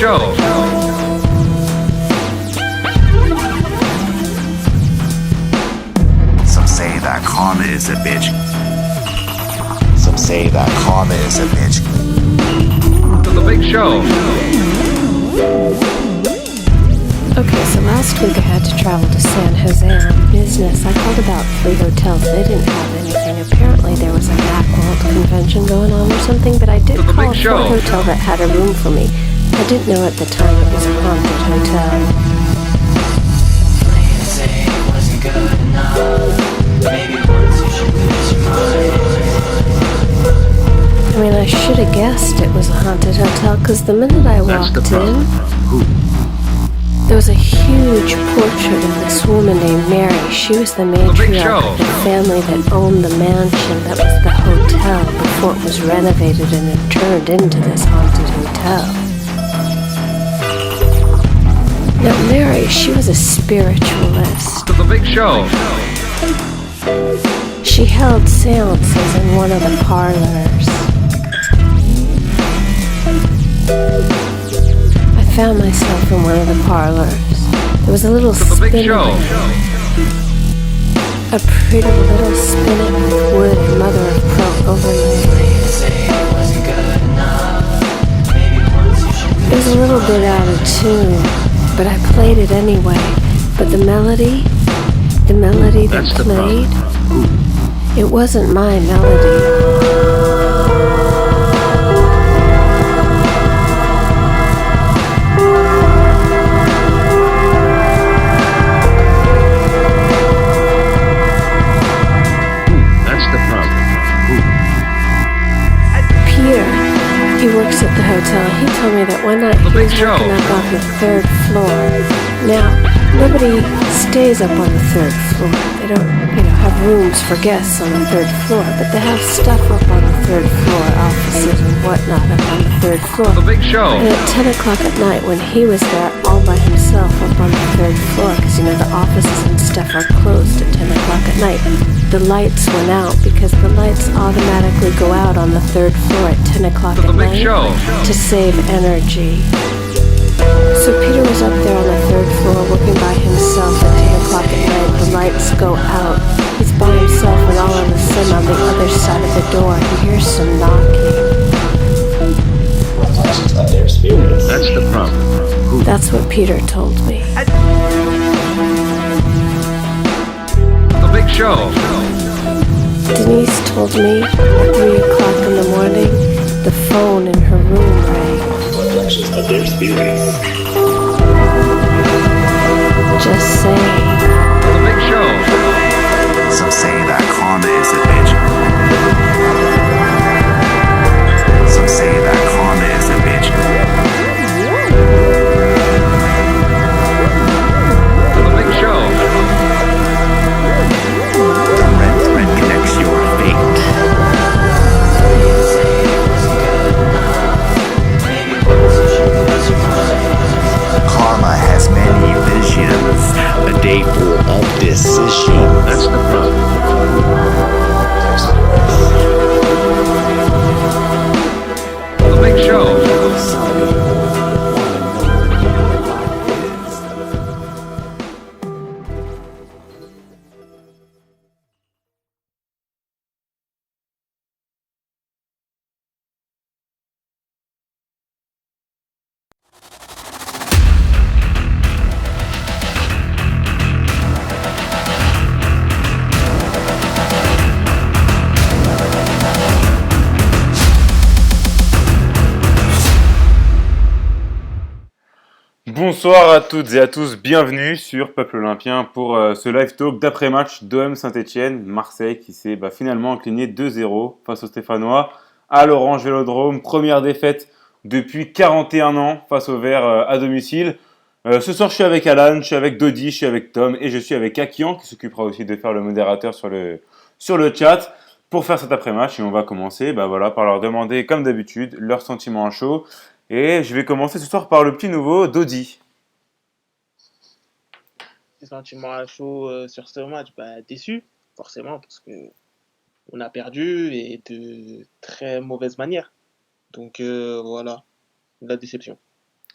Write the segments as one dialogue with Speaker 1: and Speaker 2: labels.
Speaker 1: Show.
Speaker 2: Some say that karma is a bitch. Some say that karma is a bitch.
Speaker 1: To the big show.
Speaker 3: Okay, so last week I had to travel to San Jose on business. I called about 3 hotels. They didn't have anything. Apparently there was a Macworld convention going on or something, but I did
Speaker 1: To the
Speaker 3: call a
Speaker 1: big show.
Speaker 3: hotel that had a room for me. I didn't know at the time it was a haunted hotel. I mean, I should have guessed it was a haunted hotel, because the minute I
Speaker 1: That's the
Speaker 3: walked
Speaker 1: problem.
Speaker 3: in, there was a huge portrait of this woman named Mary. She was the
Speaker 1: big
Speaker 3: matriarch
Speaker 1: show.
Speaker 3: of the family that owned the mansion that was the hotel before it was renovated and it turned into this haunted hotel. Now, Mary, she was a spiritualist.
Speaker 1: To the big show.
Speaker 3: She held seances in one of the parlors. I found myself in one of the parlors. There was a little
Speaker 1: To the big
Speaker 3: spinning
Speaker 1: show.
Speaker 3: a pretty little spinning wood mother of pearl overlay. It was a little bit out of tune, but I played it anyway. But the melody that
Speaker 1: That's the
Speaker 3: played, it wasn't my melody.
Speaker 1: That's the problem.
Speaker 3: Peter, he works at the hotel. He told me that one night he
Speaker 1: big
Speaker 3: was
Speaker 1: show.
Speaker 3: working up on the 3rd floor. Now, nobody stays up on the 3rd floor. They don't, have rooms for guests on the 3rd floor, but they have stuff up on the 3rd floor, offices and whatnot up on the 3rd floor.
Speaker 1: To the big show.
Speaker 3: And at 10 o'clock at night, when he was there all by himself up on the 3rd floor, because the offices and stuff are closed at 10 o'clock at night, the lights went out because the lights automatically go out on the 3rd floor at 10 o'clock
Speaker 1: To the
Speaker 3: at
Speaker 1: big
Speaker 3: night
Speaker 1: show.
Speaker 3: to save energy. So Peter was up there on the 3rd floor working by himself at 10 o'clock at night. The lights go out. He's by himself, and all of a sudden on the other side of the door he hears some knocking.
Speaker 1: That's the problem.
Speaker 3: That's what Peter told me.
Speaker 1: The big show.
Speaker 3: Denise told me at 3 o'clock in the morning the phone in her room rang. Just saying.
Speaker 1: The big show.
Speaker 2: Some say that karma is a bitch. Some say that karma is a bitch.
Speaker 1: The big show.
Speaker 2: The red thread connects your fate. Karma has many visions, a day full of decisions.
Speaker 1: That's the problem. The big show.
Speaker 4: Bonsoir à toutes et à tous, bienvenue sur Peuple Olympien pour ce live talk d'après-match d'OM Saint-Etienne, Marseille qui s'est finalement incliné 2-0 face aux Stéphanois à l'Orange Vélodrome, première défaite depuis 41 ans face aux Verts à domicile. Ce soir je suis avec Alan, je suis avec Dodi, je suis avec Tom et je suis avec Akian qui s'occupera aussi de faire le modérateur sur le chat pour faire cet après-match et on va commencer par leur demander comme d'habitude leurs sentiments à chaud. Et je vais commencer ce soir par le petit nouveau, Dodi.
Speaker 5: Des sentiments à chaud sur ce match, déçu, forcément, parce que on a perdu et de très mauvaise manière. Donc voilà, la déception.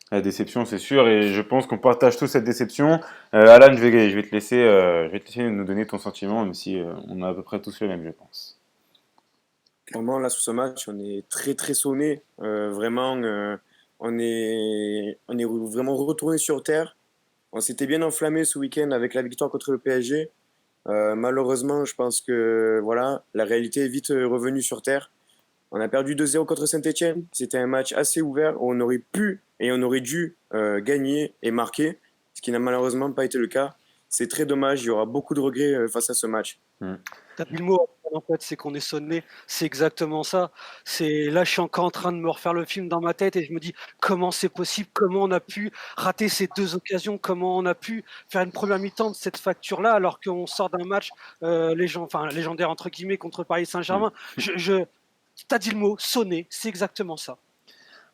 Speaker 4: La déception, c'est sûr, et je pense qu'on partage tous cette déception. Alan, je vais te laisser nous donner ton sentiment, même si on a à peu près tous le même, je pense.
Speaker 6: Clairement, là, sur ce match, on est très, très sonné. Vraiment, on est vraiment retourné sur terre. On s'était bien enflammé ce week-end avec la victoire contre le PSG. Malheureusement, je pense que voilà, la réalité est vite revenue sur terre. On a perdu 2-0 contre Saint-Etienne. C'était un match assez ouvert où on aurait pu et on aurait dû gagner et marquer, ce qui n'a malheureusement pas été le cas. C'est très dommage, il y aura beaucoup de regrets face à ce match.
Speaker 7: T'as dit le mot, en fait, c'est qu'on est sonné. C'est exactement ça. Là, je suis encore en train de me refaire le film dans ma tête et je me dis comment c'est possible, comment on a pu rater ces deux occasions, comment on a pu faire une première mi-temps de cette facture-là alors qu'on sort d'un match légendaire entre guillemets contre Paris Saint-Germain. T'as dit le mot, sonné, c'est exactement ça.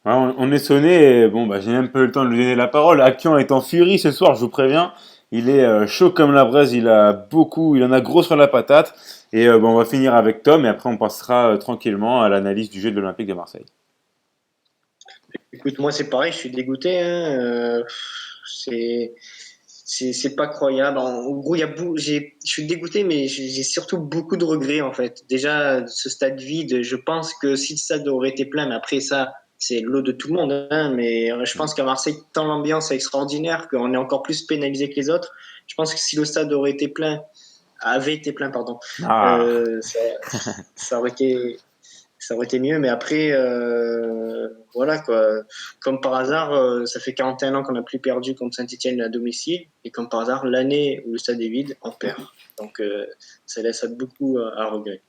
Speaker 4: Ouais, on est sonné, et bon, bah, j'ai même pas eu le temps de lui donner la parole. Action est en furie ce soir, je vous préviens. Il est chaud comme la braise, il en a gros sur la patate. Et bon, on va finir avec Tom, et après on passera tranquillement à l'analyse du jeu de l'Olympique de Marseille.
Speaker 8: Écoute, moi c'est pareil, je suis dégoûté. Hein. C'est c'est pas croyable. En gros, je suis dégoûté, mais j'ai surtout beaucoup de regrets en fait. Déjà, ce stade vide, je pense que si le stade aurait été plein, mais après ça, c'est l'eau de tout le monde. Hein, mais je pense qu'à Marseille, tant l'ambiance est extraordinaire qu'on est encore plus pénalisé que les autres. Je pense que si le stade avait été plein, pardon,
Speaker 4: Ah,
Speaker 8: ça aurait été ça aurait été mieux. Mais après, voilà quoi. Comme par hasard, ça fait 41 ans qu'on n'a plus perdu contre Saint-Etienne à domicile. Et comme par hasard, l'année où le stade est vide, on perd. Donc ça laisse beaucoup à regret.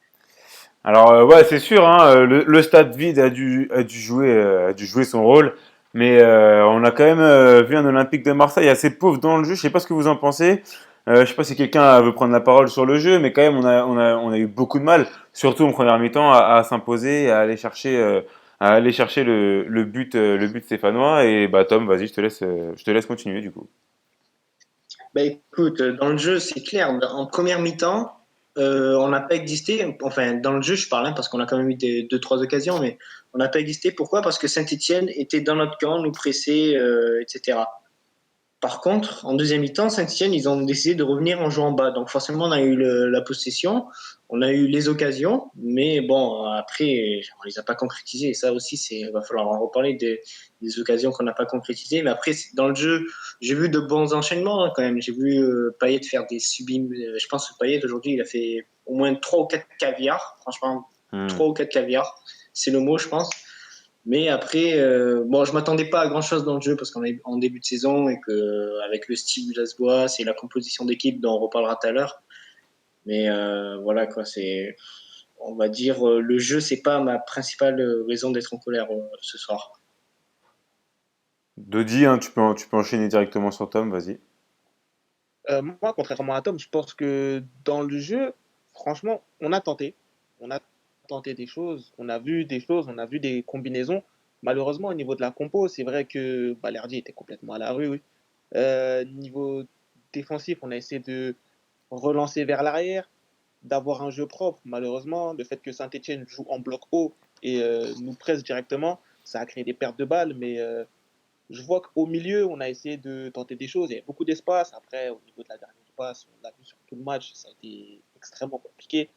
Speaker 4: alors ouais, c'est sûr, hein, le stade vide a dû jouer son rôle, mais on a quand même vu un Olympique de Marseille assez pauvre dans le jeu. Je sais pas ce que vous en pensez. Je sais pas si quelqu'un veut prendre la parole sur le jeu, mais quand même on a eu beaucoup de mal, surtout en première mi-temps, à s'imposer, à aller chercher le but stéphanois. Et bah Tom, vas-y, je te laisse continuer du coup.
Speaker 8: Bah écoute, dans le jeu, c'est clair. En première mi-temps, on n'a pas existé. Enfin, dans le jeu, je parle, hein, parce qu'on a quand même eu deux, trois occasions, mais on n'a pas existé. Pourquoi? Parce que Saint-Etienne était dans notre camp, nous pressait, etc. Par contre, en deuxième mi-temps, Saint-Etienne, ils ont décidé de revenir en jouant en bas. Donc forcément, on a eu la possession, on a eu les occasions, mais bon, après, on les a pas concrétisées. Et ça aussi, il va falloir en reparler des occasions qu'on n'a pas concrétisées. Mais après, dans le jeu, j'ai vu de bons enchaînements hein, quand même. J'ai vu Payet faire des sublimes. Je pense que Payet, aujourd'hui, il a fait au moins 3 ou 4 caviars. Franchement, 3 ou 4 caviars. C'est le mot, je pense. Mais après, bon, je m'attendais pas à grand chose dans le jeu parce qu'on est en début de saison et que avec le style Villas-Boas et la composition d'équipe dont on reparlera tout à l'heure. Mais voilà quoi, on va dire, le jeu c'est pas ma principale raison d'être en colère ce soir.
Speaker 4: Dodi, hein, tu peux enchaîner directement sur Tom, vas-y.
Speaker 5: Moi, contrairement à Tom, je pense que dans le jeu, franchement, on a tenté. On a tenté des choses, on a vu des choses, on a vu des combinaisons. Malheureusement, au niveau de la compo, c'est vrai que Balerdi était complètement à la rue. Oui. Niveau défensif, on a essayé de relancer vers l'arrière, d'avoir un jeu propre. Malheureusement, le fait que Saint-Etienne joue en bloc haut et nous presse directement, ça a créé des pertes de balles, mais je vois qu'au milieu, on a essayé de tenter des choses. Il y avait beaucoup d'espace. Après, au niveau de la dernière passe, on l'a vu sur tout le match, ça a été extrêmement compliqué.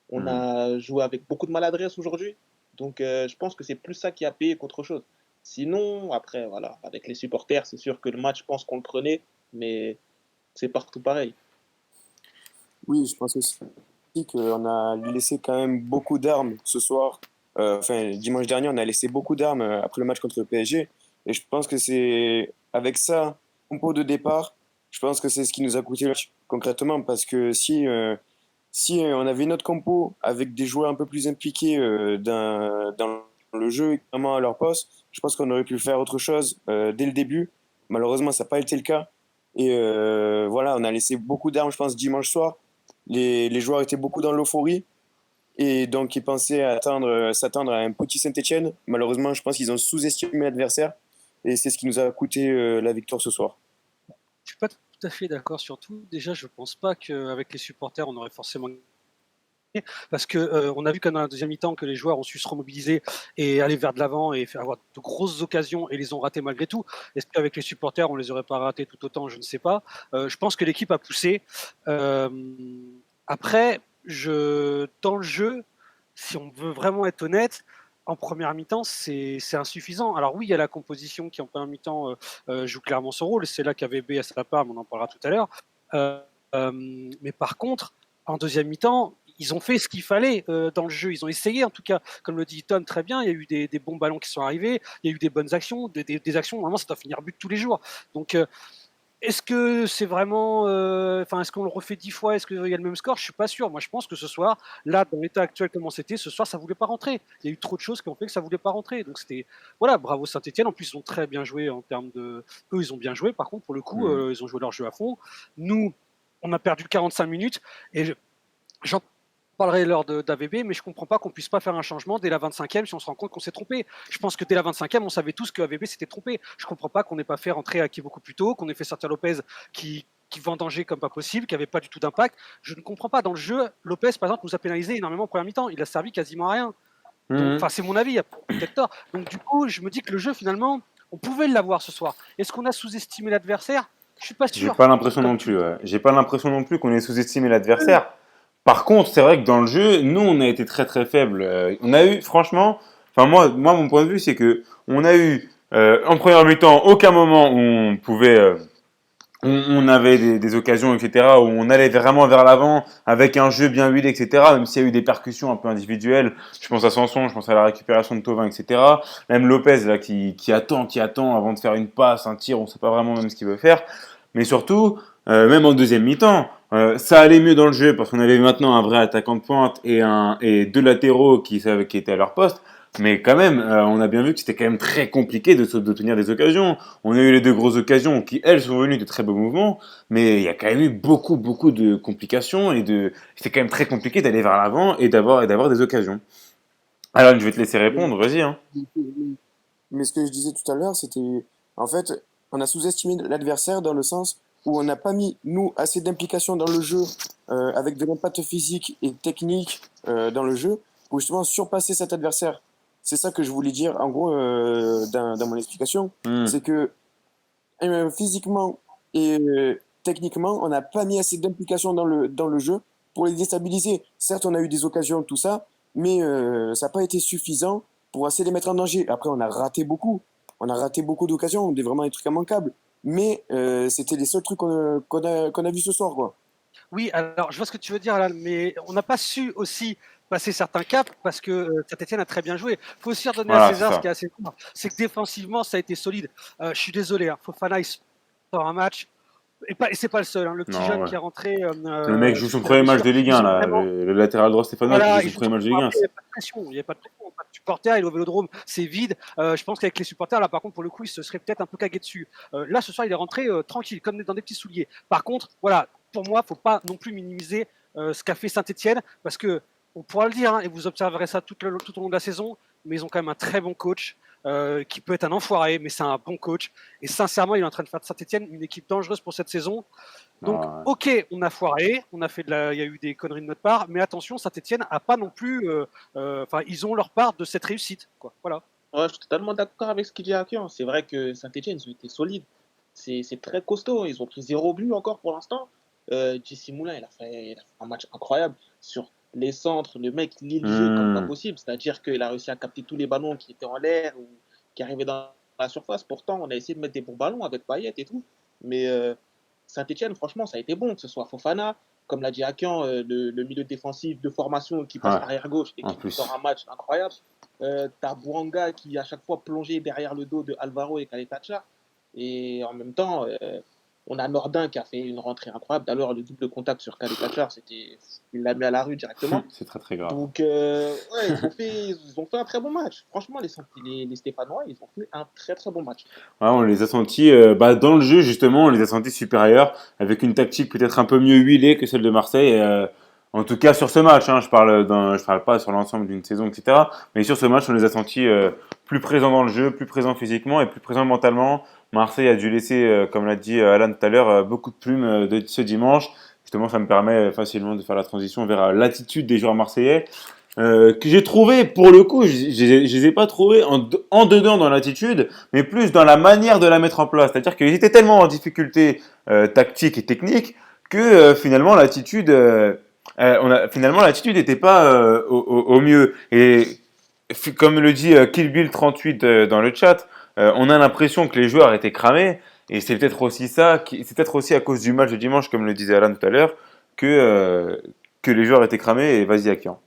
Speaker 5: On a joué avec beaucoup de maladresse aujourd'hui. Donc, je pense que c'est plus ça qui a payé qu'autre chose. Sinon, après, voilà, avec les supporters, c'est sûr que le match, je pense qu'on le prenait, mais c'est partout pareil.
Speaker 6: Oui, je pense aussi qu'on a laissé quand même beaucoup d'armes ce soir. Enfin, dimanche dernier, on a laissé beaucoup d'armes après le match contre le PSG. Et je pense que c'est avec ça, compo de départ, je pense que c'est ce qui nous a coûté le match concrètement. Parce que si on avait une autre compo avec des joueurs un peu plus impliqués dans le jeu, vraiment à leur poste, je pense qu'on aurait pu faire autre chose dès le début. Malheureusement, ça n'a pas été le cas. Et voilà, on a laissé beaucoup d'armes, je pense, dimanche soir. Les joueurs étaient beaucoup dans l'euphorie et donc ils pensaient s'attendre à un petit Saint-Etienne. Malheureusement, je pense qu'ils ont sous-estimé l'adversaire et c'est ce qui nous a coûté la victoire ce soir.
Speaker 7: Je suis pas tout à fait d'accord sur tout. Déjà, je pense pas qu'avec les supporters, on aurait forcément parce que on a vu quand dans la deuxième mi-temps que les joueurs ont su se remobiliser et aller vers de l'avant et faire avoir de grosses occasions et les ont ratées malgré tout. Est-ce qu'avec les supporters on les aurait pas ratés tout autant? Je ne sais pas. Je pense que l'équipe a poussé. Euh, Après, dans le jeu, si on veut vraiment être honnête, en première mi-temps, c'est insuffisant. Alors oui, il y a la composition qui en première mi-temps joue clairement son rôle. C'est là qu'AVB à sa part, mais on en parlera tout à l'heure. Euh, mais par contre, en deuxième mi-temps, ils ont fait ce qu'il fallait dans le jeu. Ils ont essayé, en tout cas, comme le dit Tom très bien, il y a eu des bons ballons qui sont arrivés, il y a eu des bonnes actions, des actions, vraiment, ça doit finir but tous les jours. Donc, est-ce que c'est vraiment. Est-ce qu'on le refait 10 fois? Est-ce qu'il y a le même score? Je suis pas sûr. Moi, je pense que ce soir, là, dans l'état actuel, comment c'était, ce soir, ça voulait pas rentrer. Il y a eu trop de choses qui ont fait que ça voulait pas rentrer. Donc, c'était. Voilà, bravo Saint-Etienne. En plus, ils ont très bien joué en termes de. Eux, ils ont bien joué. Par contre, pour le coup, ils ont joué leur jeu à fond. Nous, on a perdu 45 minutes. Et j'en parlerai lors d'AVB, mais je comprends pas qu'on puisse pas faire un changement dès la 25e si on se rend compte qu'on s'est trompé. Je pense que dès la 25e, on savait tous que AVB s'était trompé. Je comprends pas qu'on n'ait pas fait rentrer Aki beaucoup plus tôt, qu'on ait fait sortir Lopez qui vendangeait comme pas possible, qui avait pas du tout d'impact. Je ne comprends pas. Dans le jeu, Lopez, par exemple, nous a pénalisé énormément en première mi-temps. Il a servi quasiment à rien. Enfin, c'est mon avis, il y a peut-être tort. Donc, du coup, je me dis que le jeu, finalement, on pouvait l'avoir ce soir. Est-ce qu'on a sous-estimé l'adversaire? Je suis pas
Speaker 4: J'ai
Speaker 7: sûr.
Speaker 4: pas l'impression non plus. Ouais. J'ai pas l'impression non plus qu'on ait sous-estimé l'adversaire. Par contre, c'est vrai que dans le jeu, nous, on a été très très faibles. On a eu, franchement, enfin moi, mon point de vue, c'est que on a eu en première mi-temps aucun moment où on pouvait, on avait des occasions, etc., où on allait vraiment vers l'avant avec un jeu bien huilé, etc. Même s'il y a eu des percussions un peu individuelles, je pense à Sanson, je pense à la récupération de Thauvin, etc. Même Lopez là qui attend avant de faire une passe, un tir, on sait pas vraiment même ce qu'il veut faire. Mais surtout, même en deuxième mi-temps, ça allait mieux dans le jeu parce qu'on avait maintenant un vrai attaquant de pointe et deux latéraux qui étaient à leur poste. Mais quand même, on a bien vu que c'était quand même très compliqué d'obtenir des occasions. On a eu les deux grosses occasions qui, elles, sont venues de très beaux mouvements, mais il y a quand même eu beaucoup de complications c'était quand même très compliqué d'aller vers l'avant et d'avoir des occasions. Alors, je vais te laisser répondre, vas-y, hein.
Speaker 6: Mais ce que je disais tout à l'heure, c'était, en fait, on a sous-estimé l'adversaire dans le sens où on n'a pas mis, nous, assez d'implication dans le jeu, avec de l'impact physique et technique dans le jeu, pour justement surpasser cet adversaire. C'est ça que je voulais dire, en gros, dans mon explication. C'est que physiquement et techniquement, on n'a pas mis assez d'implication dans le jeu pour les déstabiliser. Certes, on a eu des occasions, tout ça, mais ça n'a pas été suffisant pour assez les mettre en danger. Après, on a raté beaucoup. On a raté beaucoup d'occasions, vraiment des trucs immanquables. Mais c'était les seuls trucs qu'on a vus ce soir, quoi.
Speaker 7: Oui, alors je vois ce que tu veux dire, Alan, mais on n'a pas su aussi passer certains caps parce que Saint-Etienne a très bien joué. Il faut aussi redonner à
Speaker 4: Voilà, c'est
Speaker 7: César ce
Speaker 4: ça.
Speaker 7: qui est assez cool, c'est que défensivement, ça a été solide. Je suis désolé, hein, Fofana, il sort un match. Et c'est pas le seul, hein, le petit
Speaker 4: Non,
Speaker 7: jeune
Speaker 4: ouais.
Speaker 7: qui est rentré.
Speaker 4: Le mec joue son
Speaker 7: suite à la
Speaker 4: premier match
Speaker 7: blessure,
Speaker 4: de Ligue
Speaker 7: ils
Speaker 4: 1,
Speaker 7: ont
Speaker 4: là.
Speaker 7: vraiment.
Speaker 4: Le latéral droit stéphanois qui
Speaker 7: Voilà,
Speaker 4: joue
Speaker 7: ils
Speaker 4: son
Speaker 7: jouent
Speaker 4: premier match de Ligue 1.
Speaker 7: après, il n'y a pas de pression, il n'y a pas de pression, pas de supporters, il est au Vélodrome, c'est vide. Je pense qu'avec les supporters, là, par contre, pour le coup, il se serait peut-être un peu cagué dessus. Là, ce soir, il est rentré tranquille, comme dans des petits souliers. Par contre, voilà, pour moi, il ne faut pas non plus minimiser ce qu'a fait Saint-Etienne, parce que, on pourra le dire, hein, et vous observerez ça tout au long de la saison, mais ils ont quand même un très bon coach. Qui peut être un enfoiré, mais c'est un bon coach. Et sincèrement, il est en train de faire de Saint-Etienne une équipe dangereuse pour cette saison. Donc,
Speaker 4: Ah, ouais.
Speaker 7: ok, on a foiré, il y a eu des conneries de notre part, mais attention, Saint-Etienne a pas non plus, ils ont leur part de cette réussite, quoi. Voilà.
Speaker 5: Ouais, je suis totalement d'accord avec ce qu'il dit Akian. C'est vrai que Saint-Etienne, ils ont été solides. C'est très costaud. Ils ont pris 0 but encore pour l'instant. JC Moulin, il a fait un match incroyable. Sur les centres, le mec lit le jeu comme pas possible. C'est-à-dire qu'il a réussi à capter tous les ballons qui étaient en l'air ou qui arrivaient dans la surface. Pourtant, on a essayé de mettre des bons ballons avec Payet et tout. Mais Saint-Etienne, franchement, ça a été bon. Que ce soit Fofana, comme l'a dit Akian, le milieu défensif de formation qui passe
Speaker 4: Ouais,
Speaker 5: arrière-gauche et
Speaker 4: en
Speaker 5: qui
Speaker 4: plus.
Speaker 5: sort un match incroyable. T'as Bouanga qui à chaque fois plongé derrière le dos de Alvaro et Kaletacha. Et en même temps, on a Nordin qui a fait une rentrée incroyable. D'ailleurs, le double contact sur Kaletacha, il l'a mis à la rue directement.
Speaker 4: C'est très très grave.
Speaker 5: Donc, ouais, ils ont fait un très bon match. Franchement, les Stéphanois, ils ont fait un très très bon match.
Speaker 4: Ouais, on les a sentis, dans le jeu justement, on les a sentis supérieurs, avec une tactique peut-être un peu mieux huilée que celle de Marseille. En tout cas sur ce match, hein, je parle pas sur l'ensemble d'une saison, etc. Mais sur ce match, on les a sentis plus présents dans le jeu, plus présents physiquement et plus présents mentalement. Marseille a dû laisser, comme l'a dit Alan tout à l'heure, beaucoup de plumes ce dimanche. justement, ça me permet facilement de faire la transition vers l'attitude des joueurs marseillais. Que j'ai trouvé, pour le coup, je les ai pas trouvés en dedans dans l'attitude, mais plus dans la manière de la mettre en place. C'est-à-dire qu'ils étaient tellement en difficulté tactique et technique que finalement finalement l'attitude n'était pas au mieux. Et comme le dit Kill Bill 38 dans le chat, on a l'impression que les joueurs étaient cramés. Et c'est peut-être aussi c'est peut-être aussi à cause du match de dimanche, comme le disait Alan tout à l'heure, que les joueurs étaient cramés. Et vas-y, Akian.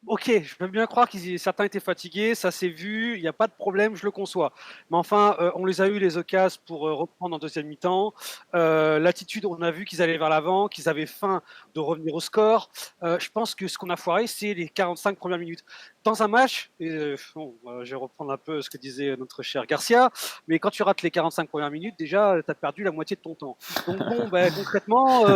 Speaker 7: Ok, je peux bien croire que certains étaient fatigués, ça s'est vu, il n'y a pas de problème, je le conçois. Mais enfin, on les a eu les occasions pour reprendre en deuxième mi-temps. L'attitude, on a vu qu'ils allaient vers l'avant, qu'ils avaient faim de revenir au score. Je pense que ce qu'on a foiré, c'est les 45 premières minutes. Dans un match, je vais reprendre un peu ce que disait notre cher Garcia, mais quand tu rates les 45 premières minutes, déjà, tu as perdu la moitié de ton temps. Donc bon, concrètement,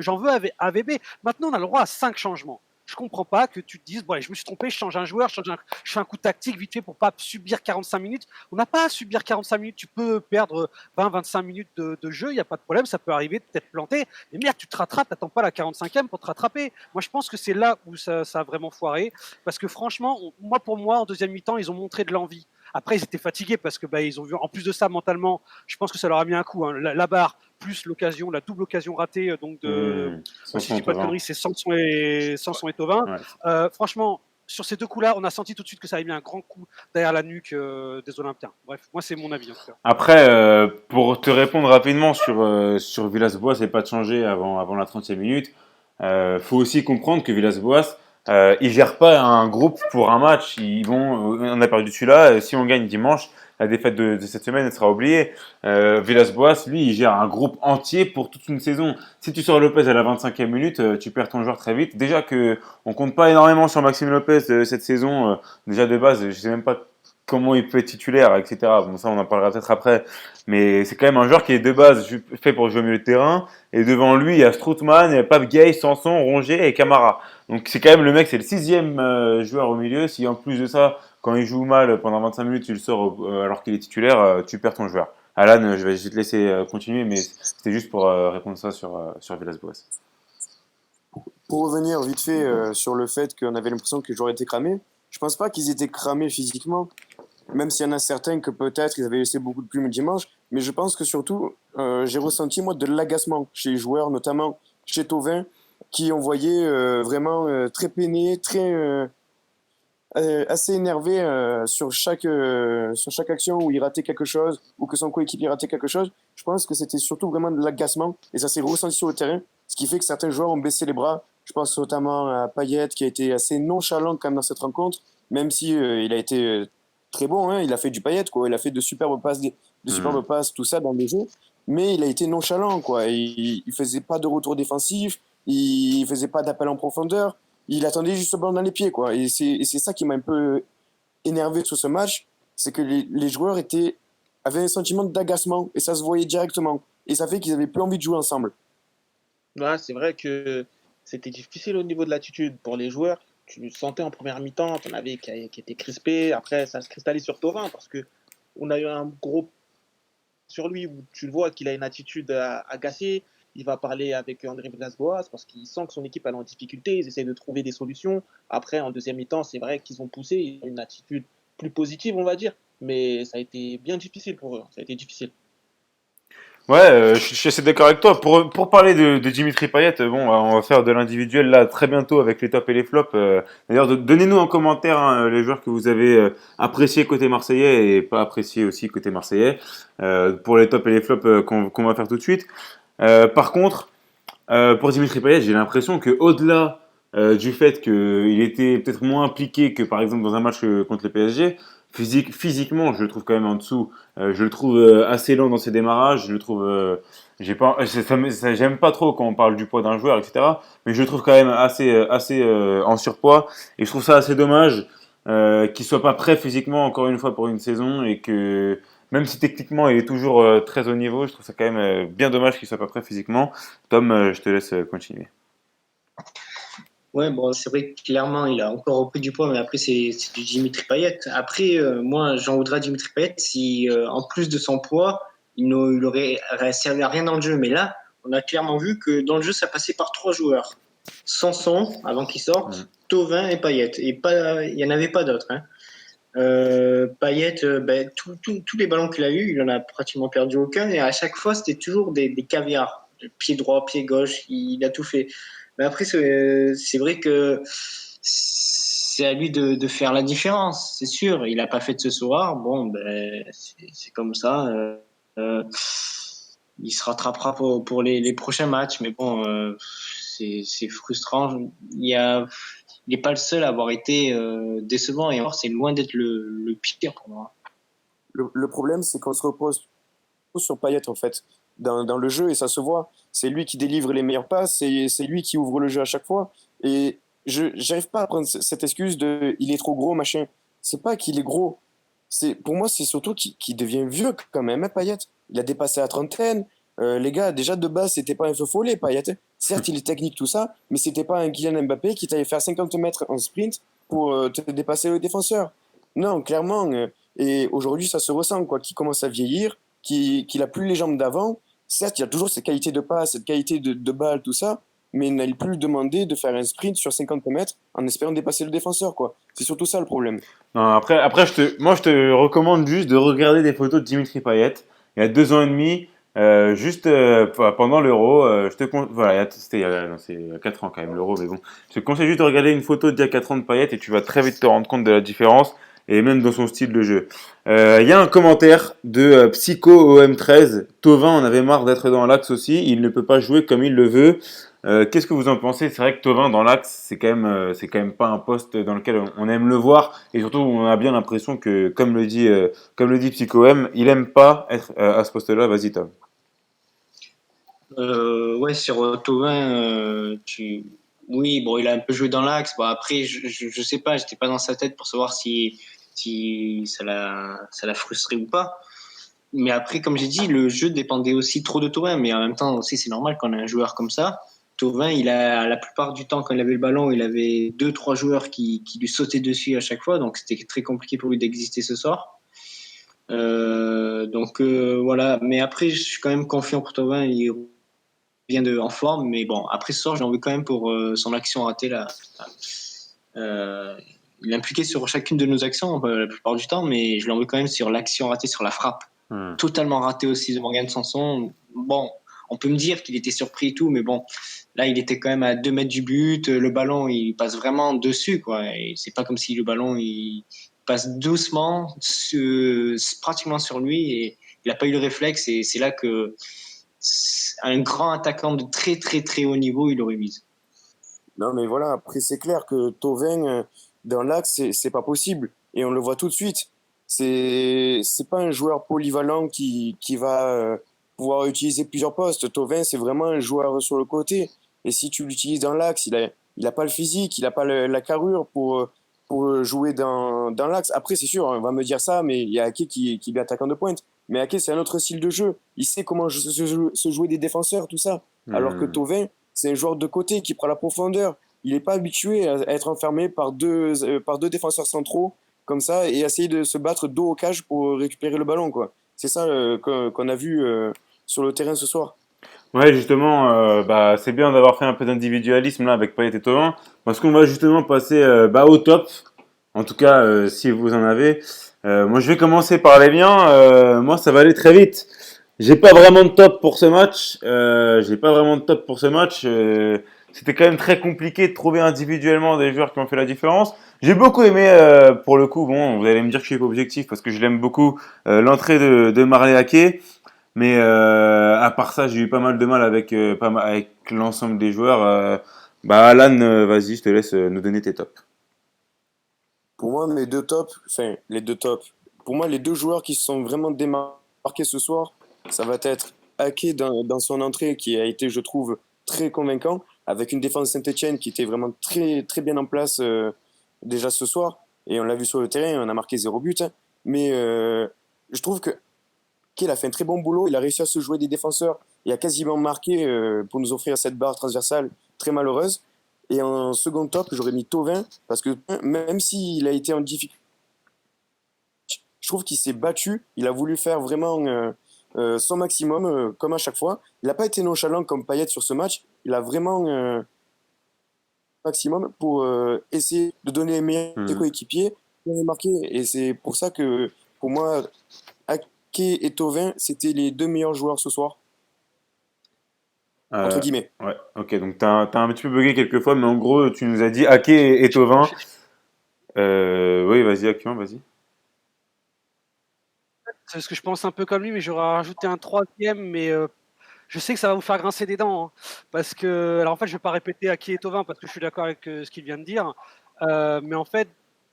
Speaker 7: j'en veux à VB. Maintenant, on a le droit à 5 changements. Je comprends pas que tu te dises, bon, allez, je me suis trompé, je change un joueur, je fais un coup tactique vite fait pour pas subir 45 minutes. On n'a pas à subir 45 minutes, tu peux perdre 20-25 minutes de jeu, il n'y a pas de problème, ça peut arriver de t'être planté. Mais merde, tu te rattrapes, t'attends pas la 45e pour te rattraper. Moi, je pense que c'est là où ça a vraiment foiré. Parce que franchement, pour moi, en deuxième mi-temps, ils ont montré de l'envie. Après, ils étaient fatigués parce que ils ont vu, en plus de ça, mentalement, je pense que ça leur a mis un coup. Hein. La barre, plus l'occasion, la double occasion ratée, donc si je dis pas de conneries, c'est Sanson et Thauvin.
Speaker 4: Ouais.
Speaker 7: Franchement, sur ces deux coups-là, on a senti tout de suite que ça avait mis un grand coup derrière la nuque des Olympiens. Bref, moi, c'est mon avis. En tout cas.
Speaker 4: Après, pour te répondre rapidement sur Villas-Boas et pas de changer avant la 30e minute, faut aussi comprendre que Villas-Boas, ils gèrent pas un groupe pour un match. On a perdu celui-là. Si on gagne dimanche, la défaite de cette semaine elle sera oubliée. Villas-Boas, lui, il gère un groupe entier pour toute une saison. Si tu sors Lopez à la 25e minute, tu perds ton joueur très vite. Déjà que on compte pas énormément sur Maxime Lopez cette saison. Déjà de base, je sais même pas comment il peut être titulaire, etc. Bon, ça, on en parlera peut-être après. Mais c'est quand même un joueur qui est de base fait pour jouer au milieu de terrain. Et devant lui, il y a Strootman, il y a Pape Gay, Sanson, Rongier et Camara. Donc c'est quand même le mec, c'est le 6e joueur au milieu. Si en plus de ça, quand il joue mal pendant 25 minutes, tu le sors alors qu'il est titulaire, tu perds ton joueur. Alan, je vais te laisser continuer, mais c'était juste pour répondre ça sur Villas-Boas.
Speaker 6: Pour revenir vite fait sur le fait qu'on avait l'impression que les joueurs étaient cramés, je pense pas qu'ils étaient cramés physiquement, même s'il y en a certains que peut-être ils avaient laissé beaucoup de plumes le dimanche, mais je pense que surtout, j'ai ressenti moi de l'agacement chez les joueurs, notamment chez Thauvin, qui on voyait vraiment très peiné, très assez énervé sur chaque action où il ratait quelque chose ou que son coéquipier ratait quelque chose. Je pense que c'était surtout vraiment de l'agacement et ça s'est ressenti sur le terrain, ce qui fait que certains joueurs ont baissé les bras. Je pense notamment à Payet qui a été assez nonchalant quand même dans cette rencontre, même si il a été très bon, hein, il a fait du Payet, quoi. Il a fait de superbes passes, tout ça dans le jeu, mais il a été nonchalant, quoi. Il faisait pas de retour défensif, il faisait pas d'appel en profondeur, il attendait juste le ballon dans les pieds, quoi. Et c'est ça qui m'a un peu énervé sur ce match, c'est que les joueurs avaient un sentiment d'agacement et ça se voyait directement. Et ça fait qu'ils avaient plus envie de jouer ensemble.
Speaker 5: Ouais, c'est vrai que c'était difficile au niveau de l'attitude pour les joueurs. Tu le sentais en première mi-temps, tu en avais qui étaient crispés. Après, ça se cristallise sur Thauvin parce que on a eu un gros sur lui où tu le vois qu'il a une attitude agacée. Il va parler avec André Villas-Boas parce qu'il sent que son équipe est en difficulté. Ils essaient de trouver des solutions. Après, en deuxième mi-temps, c'est vrai qu'ils ont poussé. Ils ont une attitude plus positive, on va dire. Mais ça a été bien difficile pour eux. Ça a été difficile.
Speaker 4: Ouais, je suis assez d'accord avec toi. Pour parler de Dimitri Payet, bon, on va faire de l'individuel là très bientôt avec les tops et les flops. D'ailleurs, donnez-nous en commentaire les joueurs que vous avez appréciés côté marseillais et pas appréciés aussi côté marseillais pour les tops et les flops qu'on va faire tout de suite. Par contre, pour Dimitri Payet, j'ai l'impression que au-delà du fait qu'il était peut-être moins impliqué que par exemple dans un match contre le PSG, physiquement, je le trouve quand même en dessous. Je le trouve assez lent dans ses démarrages. Je le trouve, j'aime pas trop quand on parle du poids d'un joueur, etc. Mais je le trouve quand même assez en surpoids. Et je trouve ça assez dommage qu'il soit pas prêt physiquement encore une fois pour une saison et que même si techniquement il est toujours très haut niveau, je trouve ça quand même bien dommage qu'il soit pas prêt physiquement. Tom, je te laisse continuer.
Speaker 8: Ouais, bon, c'est vrai que clairement, il a encore repris du poids, mais après, c'est du Dimitri Payet. Après, moi, j'en voudrais à Dimitri Payet si, en plus de son poids, il aurait servi à rien dans le jeu. Mais là, on a clairement vu que dans le jeu, ça passait par 3 joueurs. Sanson, avant qu'il sorte, Thauvin et Payet. Et pas, il n'y en avait pas d'autres. Hein. Payet, tous les ballons qu'il a eu, il en a pratiquement perdu aucun. Et à chaque fois, c'était toujours des caviars. Pied droit, pied gauche, il a tout fait. Mais après, c'est vrai que c'est à lui de faire la différence, c'est sûr. Il n'a pas fait de ce soir. Bon, c'est comme ça. Euh, il se rattrapera pour les prochains matchs. Mais bon, c'est frustrant. Il n'est pas le seul à avoir été décevant. Et alors, c'est loin d'être le pire pour moi.
Speaker 6: Le problème, c'est qu'on se repose sur Payet, en fait, dans le jeu, et ça se voit. C'est lui qui délivre les meilleures passes, c'est lui qui ouvre le jeu à chaque fois. Et je j'arrive pas à prendre cette excuse de il est trop gros, machin. C'est pas qu'il est gros. Pour moi, c'est surtout qu'il devient vieux quand même, hein, Payet. Il a dépassé la trentaine. Les gars, déjà de base, c'était pas un feu follet, Payet. Certes, il est technique, tout ça, mais c'était pas un Kylian Mbappé qui t'allait faire 50 mètres en sprint pour te dépasser le défenseur. Non, clairement. Et aujourd'hui, ça se ressent, quoi, qu'il commence à vieillir, qu'il a plus les jambes d'avant. Certes, il a toujours cette qualité de passe, cette qualité de balle, tout ça, mais il n'a plus demandé de faire un sprint sur 50 mètres en espérant dépasser le défenseur, quoi. C'est surtout ça le problème.
Speaker 4: Non, après moi, je te recommande juste de regarder des photos de Dimitri Payet. Il y a 2 ans et demi, pendant l'Euro, voilà, non, c'est il y a 4 ans quand même l'Euro, mais bon. Je te conseille juste de regarder une photo d'il y a 4 ans de Payet et tu vas très vite te rendre compte de la différence et même dans son style de jeu. Il y a un commentaire de Psycho OM13. Thauvin en avait marre d'être dans l'axe aussi. Il ne peut pas jouer comme il le veut. Qu'est-ce que vous en pensez? C'est vrai que Thauvin dans l'axe, c'est quand même pas un poste dans lequel on aime le voir, et surtout on a bien l'impression que, comme le dit Psycho M, il aime pas être à ce poste-là. Vas-y Tom.
Speaker 8: Ouais, sur Thauvin, oui, bon, il a un peu joué dans l'axe. Bon, après, je sais pas, j'étais pas dans sa tête pour savoir si ça l'a frustré ou pas. Mais après, comme j'ai dit, le jeu dépendait aussi trop de Thauvin. Mais en même temps, aussi, c'est normal quand on a un joueur comme ça. Thauvin, la plupart du temps, quand il avait le ballon, il avait 2, 3 joueurs qui lui sautaient dessus à chaque fois. Donc, c'était très compliqué pour lui d'exister ce soir. Voilà. Mais après, je suis quand même confiant pour Thauvin. Il bien en forme, mais bon, après ce soir, j'en veux quand même pour son action ratée là. Il est impliqué sur chacune de nos actions la plupart du temps, mais je l'en veux quand même sur l'action ratée, sur la frappe. Totalement ratée aussi de Morgan Sanson. Bon, on peut me dire qu'il était surpris et tout, mais bon, là, il était quand même à 2 mètres du but. Le ballon, il passe vraiment dessus, quoi. Et c'est pas comme si le ballon, il passe doucement, pratiquement sur lui, et il n'a pas eu le réflexe. Et c'est là que un grand attaquant de très très très haut niveau, il aurait mis.
Speaker 6: Non, mais voilà, après, c'est clair que Thauvin, dans l'axe, c'est pas possible. Et on le voit tout de suite. C'est pas un joueur polyvalent qui va pouvoir utiliser plusieurs postes. Thauvin, c'est vraiment un joueur sur le côté. Et si tu l'utilises dans l'axe, il a pas le physique, il a pas la carrure pour jouer dans l'axe. Après, c'est sûr, on va me dire ça, mais il y a Ake qui est attaquant de pointe. Mais Ake, c'est un autre style de jeu. Il sait comment se jouer des défenseurs, tout ça. Alors que Thauvin, c'est un joueur de côté qui prend la profondeur. Il n'est pas habitué à être enfermé par deux défenseurs centraux comme ça et essayer de se battre dos au cage pour récupérer le ballon, quoi. C'est ça qu'on a vu sur le terrain ce soir.
Speaker 4: Ouais, justement, c'est bien d'avoir fait un peu d'individualisme là avec Payet et Thauvin, parce qu'on va justement passer au top. En tout cas, si vous en avez. Moi, je vais commencer par les miens. Moi, ça va aller très vite. J'ai pas vraiment de top pour ce match. C'était quand même très compliqué de trouver individuellement des joueurs qui ont fait la différence. J'ai beaucoup aimé, pour le coup, bon, vous allez me dire que je suis pas objectif parce que je l'aime beaucoup, l'entrée de Marley Ake. Mais à part ça, j'ai eu pas mal de mal avec l'ensemble des joueurs. Alan, vas-y, je te laisse nous donner tes tops.
Speaker 6: Pour moi, les deux tops. Pour moi, les deux joueurs qui se sont vraiment démarqués ce soir, ça va être Ake dans son entrée qui a été, je trouve, très convaincant, avec une défense Saint-Etienne qui était vraiment très, très bien en place déjà ce soir. Et on l'a vu sur le terrain, on a marqué 0 but. Hein. Mais je trouve que Ake a fait un très bon boulot, il a réussi à se jouer des défenseurs et a quasiment marqué pour nous offrir cette barre transversale très malheureuse. Et en second top, j'aurais mis Thauvin, parce que même s'il a été en difficulté, je trouve qu'il s'est battu, il a voulu faire vraiment son maximum, comme à chaque fois. Il n'a pas été nonchalant comme Payet sur ce match. Il a vraiment maximum pour essayer de donner les meilleurs à ses coéquipiers pour les marquer. Et c'est pour ça que, pour moi, Ake et Thauvin, c'était les deux meilleurs joueurs ce soir, entre
Speaker 4: Euh,
Speaker 6: guillemets.
Speaker 4: ouais, ok, donc t'as un petit peu bugué quelques fois, mais en gros, tu nous as dit Ake et Thauvin. Oui, vas-y, Akian, vas-y.
Speaker 7: C'est parce que je pense un peu comme lui, mais j'aurais rajouté un troisième, mais je sais que ça va vous faire grincer des dents, hein, parce que, alors en fait, je vais pas répéter Aki et Thauvin parce que je suis d'accord avec ce qu'il vient de dire, mais en fait,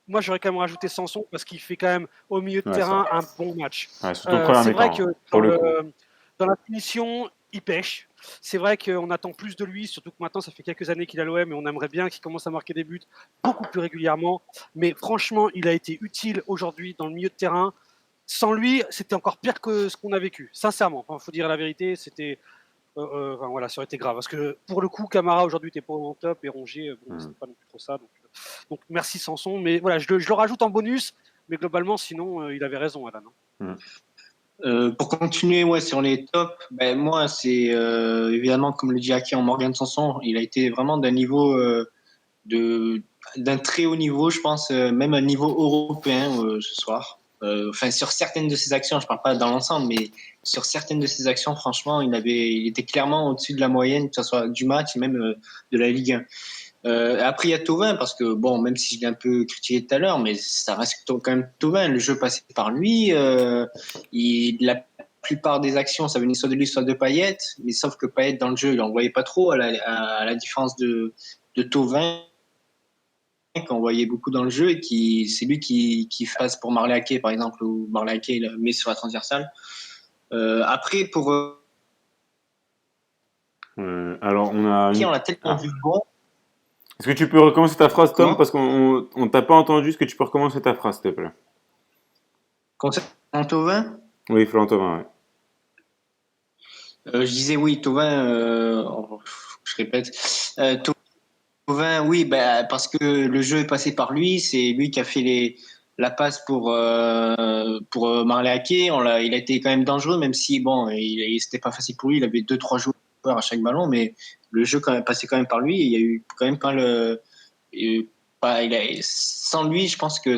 Speaker 7: moi j'aurais quand même rajouté Sanson parce qu'il fait quand même au milieu de
Speaker 4: Ouais,
Speaker 7: terrain un bon match.
Speaker 4: ouais, surtout en première
Speaker 7: C'est vrai
Speaker 4: mi-temps,
Speaker 7: que
Speaker 4: hein, pour le coup.
Speaker 7: dans la finition, il pêche. C'est vrai qu'on attend plus de lui, surtout que maintenant ça fait quelques années qu'il est à l'OM et on aimerait bien qu'il commence à marquer des buts beaucoup plus régulièrement. Mais franchement, il a été utile aujourd'hui dans le milieu de terrain. Sans lui, c'était encore pire que ce qu'on a vécu. Sincèrement, il faut dire la vérité, c'était, voilà, ça aurait été grave. Parce que pour le coup, Camara aujourd'hui n'était pas au top et Rongier, bon, c'était pas non plus trop ça. Donc merci Sanson. Mais voilà, je le rajoute en bonus. Mais globalement, sinon, il avait raison, Alan.
Speaker 8: Pour continuer sur les tops, ben, moi, c'est évidemment, comme le dit Aki en Morgan Sanson, il a été vraiment d'un niveau, d'un très haut niveau, je pense, même un niveau européen ce soir. Enfin, sur certaines de ses actions, je parle pas dans l'ensemble, mais sur certaines de ses actions, franchement, il était clairement au-dessus de la moyenne, que ce soit du match et même de la Ligue 1. Après, il y a Thauvin, parce que, bon, même si je l'ai un peu critiqué tout à l'heure, mais ça reste quand même Thauvin. Le jeu passait par lui. La plupart des actions, ça venait soit de lui, soit de Payet. Mais sauf que Payet, dans le jeu, il n'en voyait pas trop, à la différence de Thauvin, qu'on voyait beaucoup dans le jeu, et c'est lui qui fasse pour Marley Ake, par exemple, ou Marley Ake, il le met sur la transversale. Après, pour
Speaker 4: Alors, on a
Speaker 8: Ake,
Speaker 4: une...
Speaker 8: on l'a tellement vu bon.
Speaker 4: Est-ce que tu peux recommencer ta phrase, Tom?
Speaker 8: Comment
Speaker 4: Parce qu'on t'a pas entendu. Est-ce que tu peux recommencer ta phrase, s'il te plaît?
Speaker 8: Concernant Thauvin,
Speaker 4: Oui, Florent Thauvin, ouais.
Speaker 8: je disais oui, Thauvin, je répète, Thauvin, oui, bah, parce que le jeu est passé par lui, c'est lui qui a fait la passe pour Marley Ake. Il a été quand même dangereux, même si bon, c'était pas facile pour lui, il avait deux, trois joueurs à chaque ballon, mais le jeu passait quand même par lui, et il y a eu quand même pas le. Sans lui, je pense que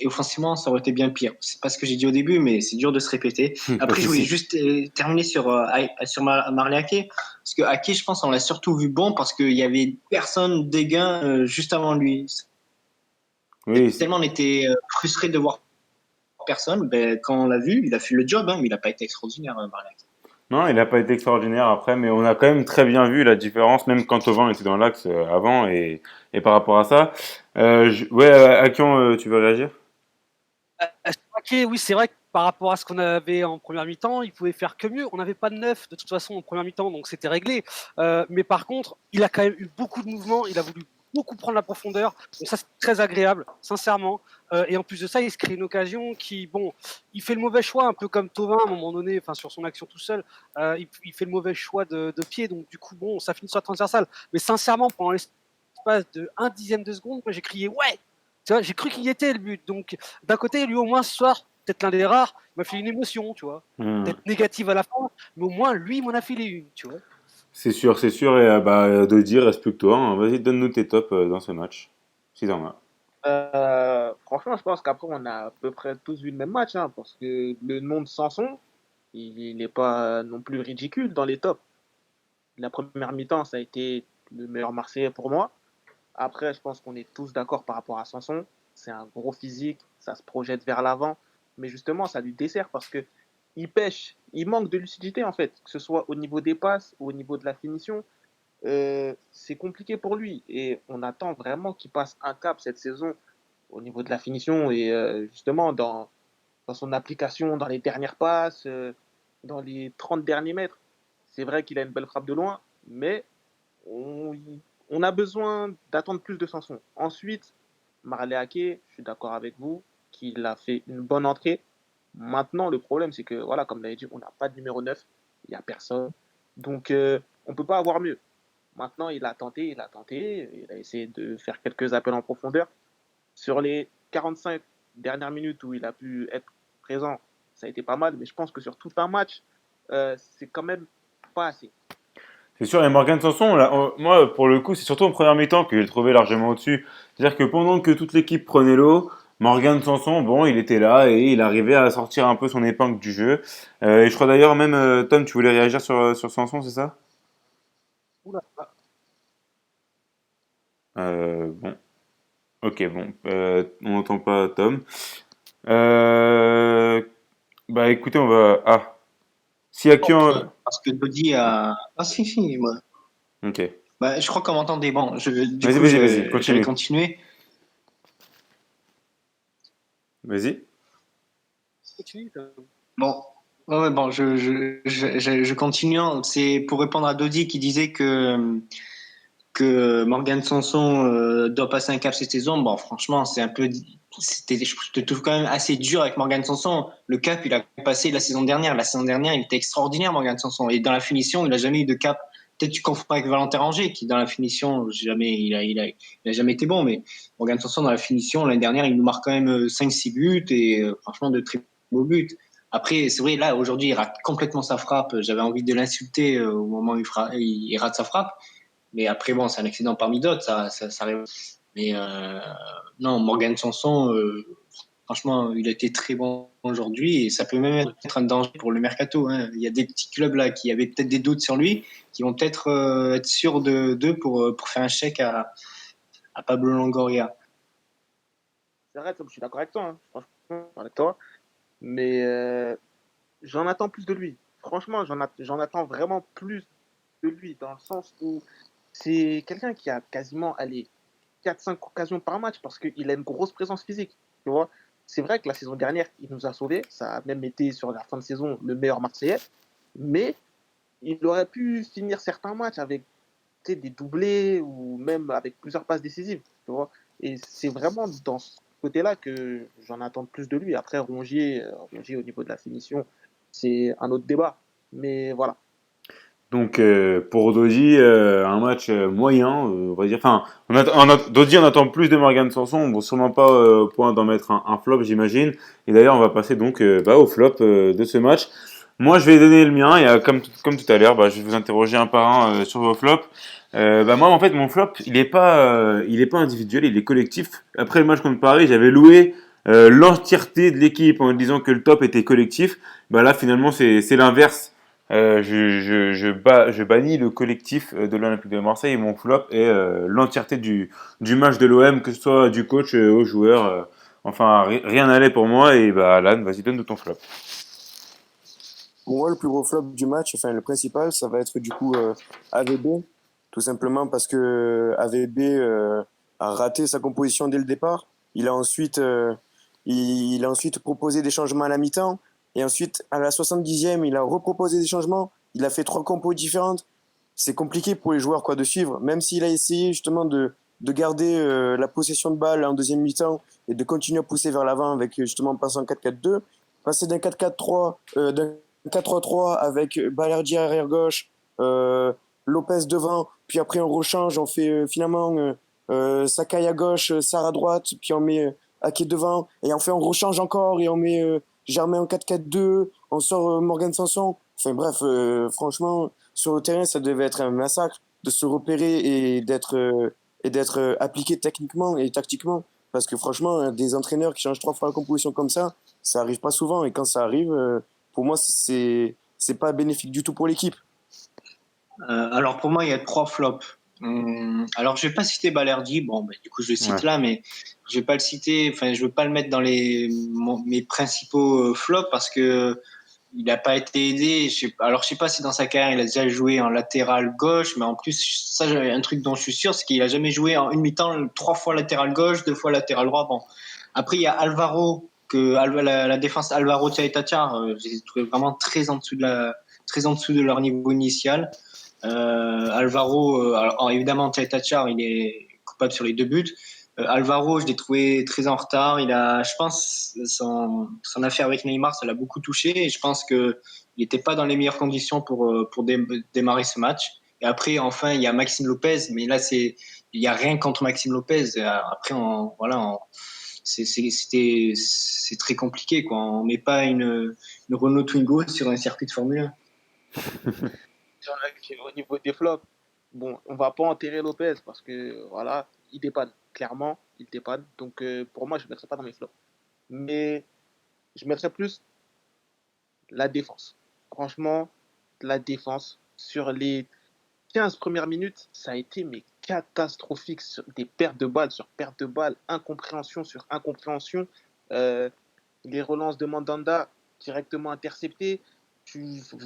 Speaker 8: offensivement, ça aurait été bien pire. C'est pas ce que j'ai dit au début, mais c'est dur de se répéter.
Speaker 4: Pas de
Speaker 8: Après, je voulais
Speaker 4: souci.
Speaker 8: juste terminer sur Marley Ake, parce que Ake, je pense, on l'a surtout vu bon parce qu'il y avait personne d'égain juste avant lui.
Speaker 4: Oui,
Speaker 8: Tellement on était frustrés de voir personne, ben, quand on l'a vu, il a fait le job, hein, mais il n'a pas été extraordinaire, Marley Ake.
Speaker 4: non, il n'a pas été extraordinaire après, mais on a quand même très bien vu la différence, même quand Thauvin était dans l'axe avant et par rapport à ça. Ouais, Akian, tu veux réagir?
Speaker 7: Ok, oui, c'est vrai que par rapport à ce qu'on avait en première mi-temps, il pouvait faire que mieux. On n'avait pas de neuf de toute façon en première mi-temps, donc c'était réglé. Mais par contre, il a quand même eu beaucoup de mouvements. Il a voulu beaucoup prendre la profondeur. Donc ça, c'est très agréable, sincèrement. Et en plus de ça, il se crée une occasion qui, bon, il fait le mauvais choix, un peu comme Thauvin à un moment donné, enfin sur son action tout seul. Il fait le mauvais choix de pied, donc du coup, bon, ça finit sur la transversale. Mais sincèrement, pendant l'espace de 1/10 de seconde, moi j'ai crié ouais. Tu vois, j'ai cru qu'il y était le but. Donc, d'un côté, lui, au moins, ce soir, peut-être l'un des rares, il m'a fait une émotion, tu vois. Peut-être négative à la fin, mais au moins, lui, il m'en a filé une, tu vois.
Speaker 4: C'est sûr, et bah, de dire, respecte-toi, hein. Vas-y, donne-nous tes tops dans ce match, si t'en as.
Speaker 5: Franchement, je pense qu'après, on a à peu près tous vu le même match, hein, parce que le nom de Sanson, il n'est pas non plus ridicule dans les tops. La première mi-temps, ça a été le meilleur Marseillais pour moi. Après, je pense qu'on est tous d'accord par rapport à Sanson. C'est un gros physique, ça se projette vers l'avant, mais justement, ça lui dessert parce que il pêche, il manque de lucidité en fait, que ce soit au niveau des passes ou au niveau de la finition. C'est compliqué pour lui et on attend vraiment qu'il passe un cap cette saison au niveau de la finition et justement dans son application, dans les dernières passes, dans les 30 derniers mètres. C'est vrai qu'il a une belle frappe de loin, mais on, on a besoin d'attendre plus de Sanson. Ensuite, Marley Ake, je suis d'accord avec vous, qu'il a fait une bonne entrée. Maintenant, le problème, c'est que, voilà, comme l'avait dit, on n'a pas de numéro 9, il n'y a personne. Donc, on ne peut pas avoir mieux. Maintenant, il a tenté, il a essayé de faire quelques appels en profondeur. Sur les 45 dernières minutes où il a pu être présent, ça a été pas mal, mais je pense que sur tout un match, c'est quand même pas assez.
Speaker 4: C'est sûr, et Morgan Sanson, là, moi, pour le coup, c'est surtout en première mi-temps que j'ai trouvé largement au-dessus. C'est-à-dire que pendant que toute l'équipe prenait l'eau, Morgan Sanson, bon, il était là et il arrivait à sortir un peu son épingle du jeu. Et je crois d'ailleurs même, Tom, tu voulais réagir sur Sanson, c'est ça?
Speaker 5: Oula.
Speaker 4: Bon, ok, bon, on n'entend pas Tom. Euh, Bah écoutez, on va... Ah, s'il y a qui en...
Speaker 8: Parce que Dodi a. Ah, si, moi.
Speaker 4: Ok,
Speaker 8: Bah, je crois qu'on m'entendait. Bon, du
Speaker 4: vas-y,
Speaker 8: coup,
Speaker 4: vas-y,
Speaker 8: j'allais
Speaker 4: continue.
Speaker 8: continuer.
Speaker 4: Vas-y.
Speaker 7: Continue,
Speaker 8: Bon, ouais, bon, je continue. C'est pour répondre à Dodi qui disait que Morgan Sanson doit passer un cap cette saison. Bon, franchement, je te trouve quand même assez dur avec Morgan Sanson. Le cap, il a passé la saison dernière. La saison dernière, il était extraordinaire, Morgan Sanson. Et dans la finition, il a jamais eu de cap. Peut-être tu confonds avec Valentin Ranger, qui dans la finition, il a jamais été bon. Mais Morgan Sanson, dans la finition, l'année dernière, il nous marque quand même 5-6 buts et franchement de très beaux buts. Après, c'est vrai, là, aujourd'hui, il rate complètement sa frappe. J'avais envie de l'insulter au moment où il rate sa frappe. Mais après, bon, c'est un accident parmi d'autres, ça arrive. Mais non, Morgan Sanson, franchement, il a été très bon aujourd'hui et ça peut même être un danger pour le mercato. Hein. Il y a des petits clubs là qui avaient peut-être des doutes sur lui, qui vont peut-être être sûrs d'eux pour faire un chèque à Pablo Longoria.
Speaker 5: C'est vrai, Tom, je suis d'accord avec toi. Hein. Franchement, je suis d'accord avec toi. Mais j'en attends plus de lui. Franchement, j'en attends vraiment plus de lui, dans le sens où c'est quelqu'un qui a quasiment allez, 4-5 occasions par match parce qu'il a une grosse présence physique. Tu vois, c'est vrai que la saison dernière, il nous a sauvés. Ça a même été sur la fin de saison le meilleur Marseillais. Mais il aurait pu finir certains matchs avec des doublés ou même avec plusieurs passes décisives. Tu vois, et c'est vraiment dans ce côté-là que j'en attends plus de lui. Après, Rongier au niveau de la finition, c'est un autre débat. Mais voilà.
Speaker 4: Donc pour Dodi, un match moyen, on va dire. Enfin, Dodi, on attend plus de Morgan Sanson. Bon, sûrement pas au point d'en mettre un flop, j'imagine. Et d'ailleurs, on va passer donc au flop de ce match. Moi, je vais donner le mien. Et comme tout à l'heure, je vais vous interroger un par un sur vos flops. Moi, en fait, mon flop, il est pas individuel, il est collectif. Après le match contre Paris, j'avais loué l'entièreté de l'équipe en disant que le top était collectif. Là, finalement, c'est l'inverse. Je bannis le collectif de l'Olympique de Marseille et mon flop est l'entièreté du match de l'OM, que ce soit du coach aux joueurs. Enfin, rien n'allait pour moi et Alan, vas-y, donne de ton flop.
Speaker 6: Pour moi, le plus gros flop du match, enfin le principal, ça va être du coup AVB, tout simplement parce que AVB a raté sa composition dès le départ. Il a ensuite proposé des changements à la mi-temps et ensuite à la 70e, il a reproposé des changements. Il a fait 3 compos différentes. C'est compliqué pour les joueurs de suivre, même s'il a essayé justement de garder la possession de balle en deuxième mi-temps et de continuer à pousser vers l'avant avec justement passer en 4-4-2, passer d'un 4-4-3, d'un 4-3-3 avec Balerdi arrière gauche, Lopez devant, puis après on rechange, on fait finalement Sakai à gauche, Sarr à droite, puis on met Ake devant, et on rechange encore et on met Germain en 4-4-2, on sort Morgan Sanson. Enfin bref, franchement, sur le terrain, ça devait être un massacre de se repérer et d'être appliqué techniquement et tactiquement. Parce que franchement, des entraîneurs qui changent 3 fois la composition comme ça arrive pas souvent. Et quand ça arrive, pour moi, c'est pas bénéfique du tout pour l'équipe.
Speaker 8: Alors pour moi, il y a 3 flops. Alors je vais pas citer Balerdi, bon du coup je le cite
Speaker 4: Ouais.
Speaker 8: là, mais je vais pas le citer, enfin je veux pas le mettre dans mes principaux flops parce que il n'a pas été aidé. Alors je sais pas si dans sa carrière il a déjà joué en latéral gauche, mais en plus ça un truc dont je suis sûr, c'est qu'il a jamais joué en une mi-temps 3 fois latéral gauche, 2 fois latéral droit. Bon, après il y a Alvaro la défense Alvaro Tchaïtachar, je les ai trouvés vraiment très en dessous de leur niveau initial. Alvaro, alors évidemment, Tchaitatchar, il est coupable sur les 2 buts. Alvaro, je l'ai trouvé très en retard. Je pense, son affaire avec Neymar, ça l'a beaucoup touché. Et je pense qu'il n'était pas dans les meilleures conditions pour démarrer ce match. Et après, enfin, il y a Maxime Lopez. Mais là, il n'y a rien contre Maxime Lopez. Après, c'est très compliqué, quoi. On met pas une Renault Twingo sur un circuit de Formule 1.
Speaker 5: Au niveau des flops, bon, on va pas enterrer Lopez parce que voilà, il dépanne. Clairement, il dépanne. Donc pour moi, je ne mettrais pas dans mes flops. Mais je mettrais plus la défense. Franchement, la défense sur les 15 premières minutes, ça a été mais catastrophique sur des pertes de balles sur pertes de balles, incompréhension sur incompréhension. Euh, les relances de Mandanda directement interceptées.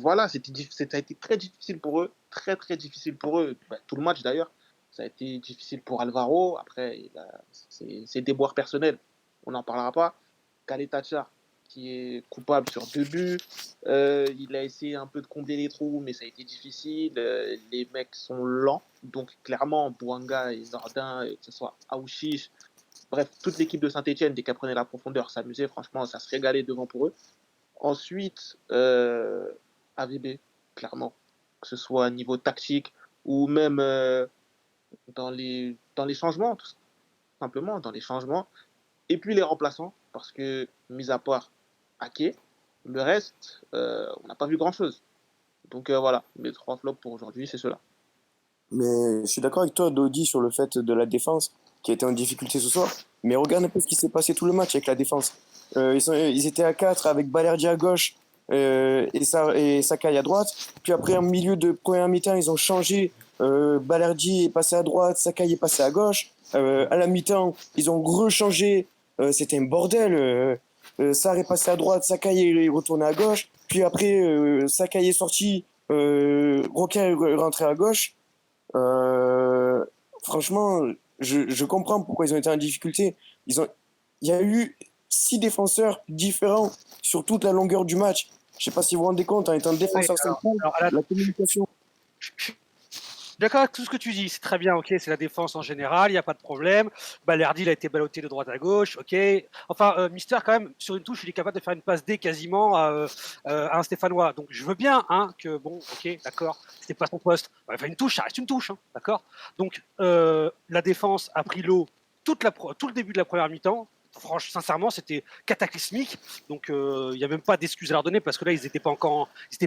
Speaker 5: Voilà, ça a été très difficile pour eux, très très difficile pour eux. Bah, tout le match d'ailleurs, ça a été difficile pour Alvaro. Après, c'est déboires personnels, on n'en parlera pas. Khaled Tachar, qui est coupable sur 2 buts, il a essayé un peu de combler les trous, mais ça a été difficile. Les mecs sont lents, donc clairement, Bouanga et Nordin, que ce soit Aouchiche, bref, toute l'équipe de Saint-Etienne, dès qu'elle prenait la profondeur, s'amusait. Franchement, ça se régalait devant pour eux. Ensuite, AVB, clairement, que ce soit au niveau tactique ou même dans les changements, tout simplement, dans les changements. Et puis les remplaçants, parce que, mis à part Ake, le reste, on n'a pas vu grand-chose. Donc voilà, mes 3 flops pour aujourd'hui, c'est cela.
Speaker 6: Mais je suis d'accord avec toi, Dodi, sur le fait de la défense qui a été en difficulté ce soir. Mais regarde un peu ce qui s'est passé tout le match avec la défense. Ils étaient à 4 avec Balerdi à gauche et Sakai à droite. Puis après, en milieu de première mi-temps, ils ont changé. Balerdi est passé à droite, Sakai est passé à gauche. À la mi-temps, ils ont rechangé. C'était un bordel. Sarr est passé à droite, Sakai est retourné à gauche. Puis après, Sakai est sorti, Roquet est rentré à gauche. Euh, Franchement, je comprends pourquoi ils ont été en difficulté. Il y a eu 6 défenseurs différents sur toute la longueur du match. Je sais pas si vous vous rendez compte, en étant
Speaker 7: Oui,
Speaker 6: défenseur central,
Speaker 7: alors,
Speaker 6: la communication.
Speaker 7: je suis d'accord avec tout ce que tu dis, c'est très bien, ok, c'est la défense en général, il n'y a pas de problème. Balerdi, il a été ballotté de droite à gauche, ok. Enfin, Mister, quand même, sur une touche, il est capable de faire une passe D quasiment à un Stéphanois. Donc, je veux bien que, bon, ok, d'accord, c'était pas son poste. Enfin, une touche, ça reste une touche, hein, d'accord. Donc, la défense a pris l'eau tout le début de la première mi-temps. Franchement, sincèrement, c'était cataclysmique. Donc, il n'y a même pas d'excuses à leur donner parce que là, ils n'étaient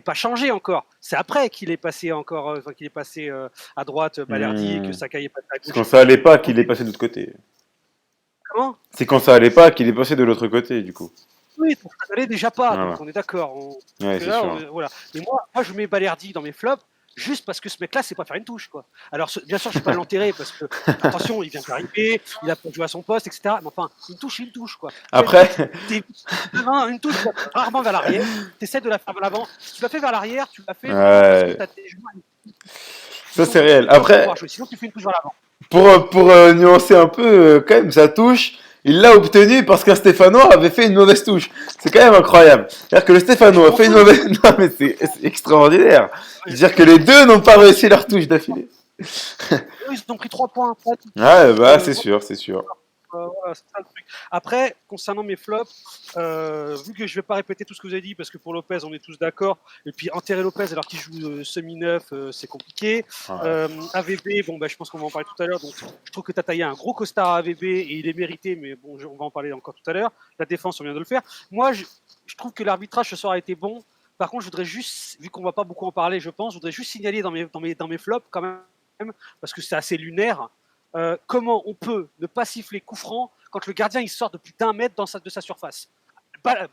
Speaker 7: pas changés encore. C'est après qu'il est passé à droite Balerdi et que Sakai est passé à
Speaker 4: C'est
Speaker 7: gauche.
Speaker 4: quand ça allait pas qu'il
Speaker 7: Donc,
Speaker 4: est passé de l'autre côté.
Speaker 7: comment?
Speaker 4: C'est quand ça allait pas qu'il est passé de l'autre côté, du coup.
Speaker 7: Oui, donc ça n'allait déjà pas.
Speaker 4: Voilà.
Speaker 7: Donc, on est d'accord.
Speaker 4: Ouais,
Speaker 7: Que
Speaker 4: c'est
Speaker 7: là,
Speaker 4: sûr.
Speaker 7: voilà. Mais moi, je mets Balerdi dans mes flops. Juste parce que ce mec-là, c'est pas faire une touche, quoi. Alors, bien sûr, je vais pas l'enterrer parce que, attention, il vient d'arriver, il a pas joué à son poste, etc. Mais enfin, une touche, c'est une touche, quoi.
Speaker 4: Après,
Speaker 7: Une touche, rarement vers l'arrière. Tu essaies de la faire vers l'avant. Si tu la fais vers l'arrière, tu la fais parce que
Speaker 4: ouais,
Speaker 7: tu as des joueurs
Speaker 4: ça
Speaker 7: sont
Speaker 4: c'est réel.
Speaker 7: pour
Speaker 4: Après,
Speaker 7: pouvoir jouer. Sinon, tu fais une touche vers l'avant.
Speaker 4: pour nuancer un peu, quand même, sa touche, il l'a obtenue parce qu'un Stéphanois avait fait une mauvaise touche. C'est quand même incroyable. C'est-à-dire que le Stéphanois a fait une mauvaise... Non, mais c'est extraordinaire. C'est-à-dire que les deux n'ont pas réussi leur touche d'affilée.
Speaker 7: Eux, ils ont pris 3 points.
Speaker 4: Ouais, bah, c'est sûr, c'est sûr.
Speaker 7: Voilà, c'est ça le truc. Après, concernant mes flops, vu que je vais pas répéter tout ce que vous avez dit, parce que pour Lopez, on est tous d'accord, et puis enterrer Lopez alors qu'il joue semi-neuf, c'est compliqué.
Speaker 4: Ouais.
Speaker 7: AVB, bon, bah, je pense qu'on va en parler tout à l'heure, donc je trouve que tu as taillé un gros costard à AVB, et il est mérité, mais bon, on va en parler encore tout à l'heure. La défense, on vient de le faire. Moi, je trouve que l'arbitrage ce soir a été bon. Par contre, je voudrais juste, vu qu'on va pas beaucoup en parler, je pense, je voudrais juste signaler dans mes flops quand même, parce que c'est assez lunaire. Comment on peut ne pas siffler coup franc quand le gardien il sort de plus d'1 mètre de sa surface,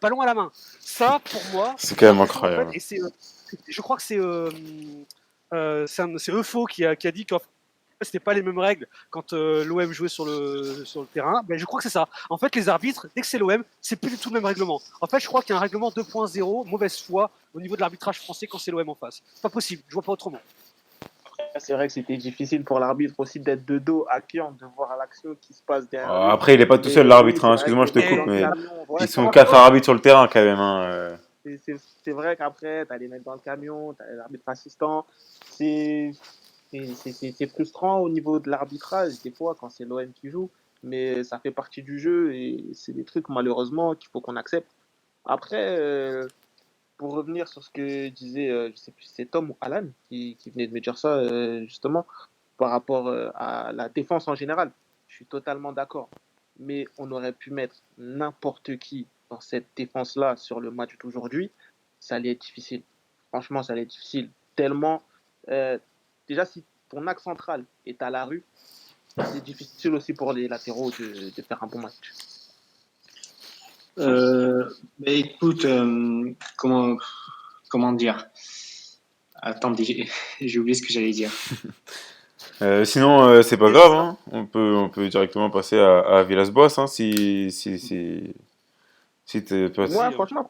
Speaker 7: ballon à la main. Ça, pour moi,
Speaker 4: C'est quand même
Speaker 7: un fou, en
Speaker 4: incroyable.
Speaker 7: fait, et je crois que c'est Eufo qui a dit qu'en fait, c'était pas les mêmes règles quand l'OM jouait sur le terrain. Ben, je crois que c'est ça. En fait, les arbitres, dès que c'est l'OM, c'est plus du tout le même règlement. En fait, je crois qu'il y a un règlement 2.0, mauvaise foi, au niveau de l'arbitrage français quand c'est l'OM en face. Pas possible, je vois pas autrement.
Speaker 5: C'est vrai que c'était difficile pour l'arbitre aussi d'être de dos à Kian, de voir l'action qui se passe derrière lui.
Speaker 4: Après, il est pas tout seul,
Speaker 5: Mais oui,
Speaker 4: l'arbitre,
Speaker 5: c'est
Speaker 4: hein.
Speaker 5: vrai
Speaker 4: Excuse-moi, je te
Speaker 5: que
Speaker 4: coupe,
Speaker 5: dans le
Speaker 4: mais
Speaker 5: camion, ouais,
Speaker 4: ils
Speaker 5: c'est
Speaker 4: sont
Speaker 5: pas
Speaker 4: 4
Speaker 5: grave.
Speaker 4: arbitres sur le terrain, quand même, hein.
Speaker 5: C'est vrai qu'après, tu as les mecs dans le camion, tu as l'arbitre assistant. C'est c'est frustrant au niveau de l'arbitrage, des fois, quand c'est l'OM qui joue. Mais ça fait partie du jeu et c'est des trucs, malheureusement, qu'il faut qu'on accepte. Après, pour revenir sur ce que disait, je sais plus si c'est Tom ou Alan qui venait de me dire ça, justement, par rapport à la défense en général. Je suis totalement d'accord. mais on aurait pu mettre n'importe qui dans cette défense-là sur le match d'aujourd'hui, ça allait être difficile. Franchement, ça allait être difficile. Tellement, euh, déjà, si ton axe central est à la rue, c'est difficile aussi pour les latéraux de faire un bon match.
Speaker 8: Écoute, comment dire? Attendez, j'ai oublié ce que j'allais dire.
Speaker 4: Sinon, c'est pas grave, hein. On peut directement passer à Villas-Boas, hein, si t'es pas.
Speaker 5: Ouais, franchement,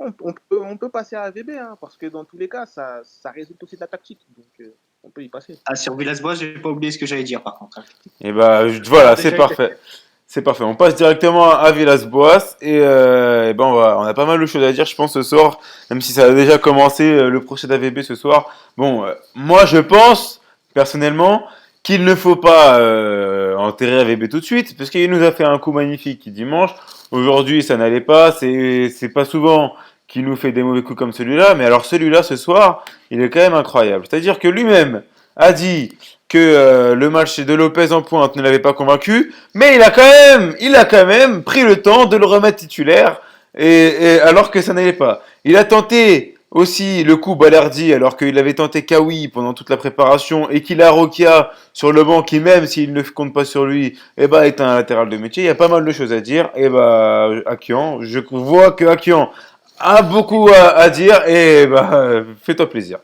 Speaker 5: on peut passer à AVB, hein, parce que dans tous les cas, ça résulte aussi de la tactique. Donc, on peut y passer.
Speaker 8: Ah, sur Villas-Boas, j'ai pas oublié ce que j'allais dire par contre.
Speaker 4: Et bah, voilà,
Speaker 8: Déjà,
Speaker 4: c'est parfait. C'est parfait. On passe directement à Villas-Boas et ben on a pas mal de choses à dire, je pense, ce soir, même si ça a déjà commencé le procès d'AVB ce soir. Bon, moi je pense personnellement qu'il ne faut pas enterrer AVB tout de suite, parce qu'il nous a fait un coup magnifique dimanche. Aujourd'hui, ça n'allait pas. C'est pas souvent qu'il nous fait des mauvais coups comme celui-là, mais alors celui-là ce soir, il est quand même incroyable. C'est-à-dire que lui-même a dit que le match de Lopez en pointe ne l'avait pas convaincu, mais il a quand même pris le temps de le remettre titulaire, alors que ça n'allait pas. Il a tenté aussi le coup Balerdi, alors qu'il avait tenté Kawi pendant toute la préparation, et qu'il a Rokia sur le banc, qui même s'il ne compte pas sur lui, est un latéral de métier. Il y a pas mal de choses à dire. Akian, je vois que Akian a beaucoup à dire, fais-toi plaisir.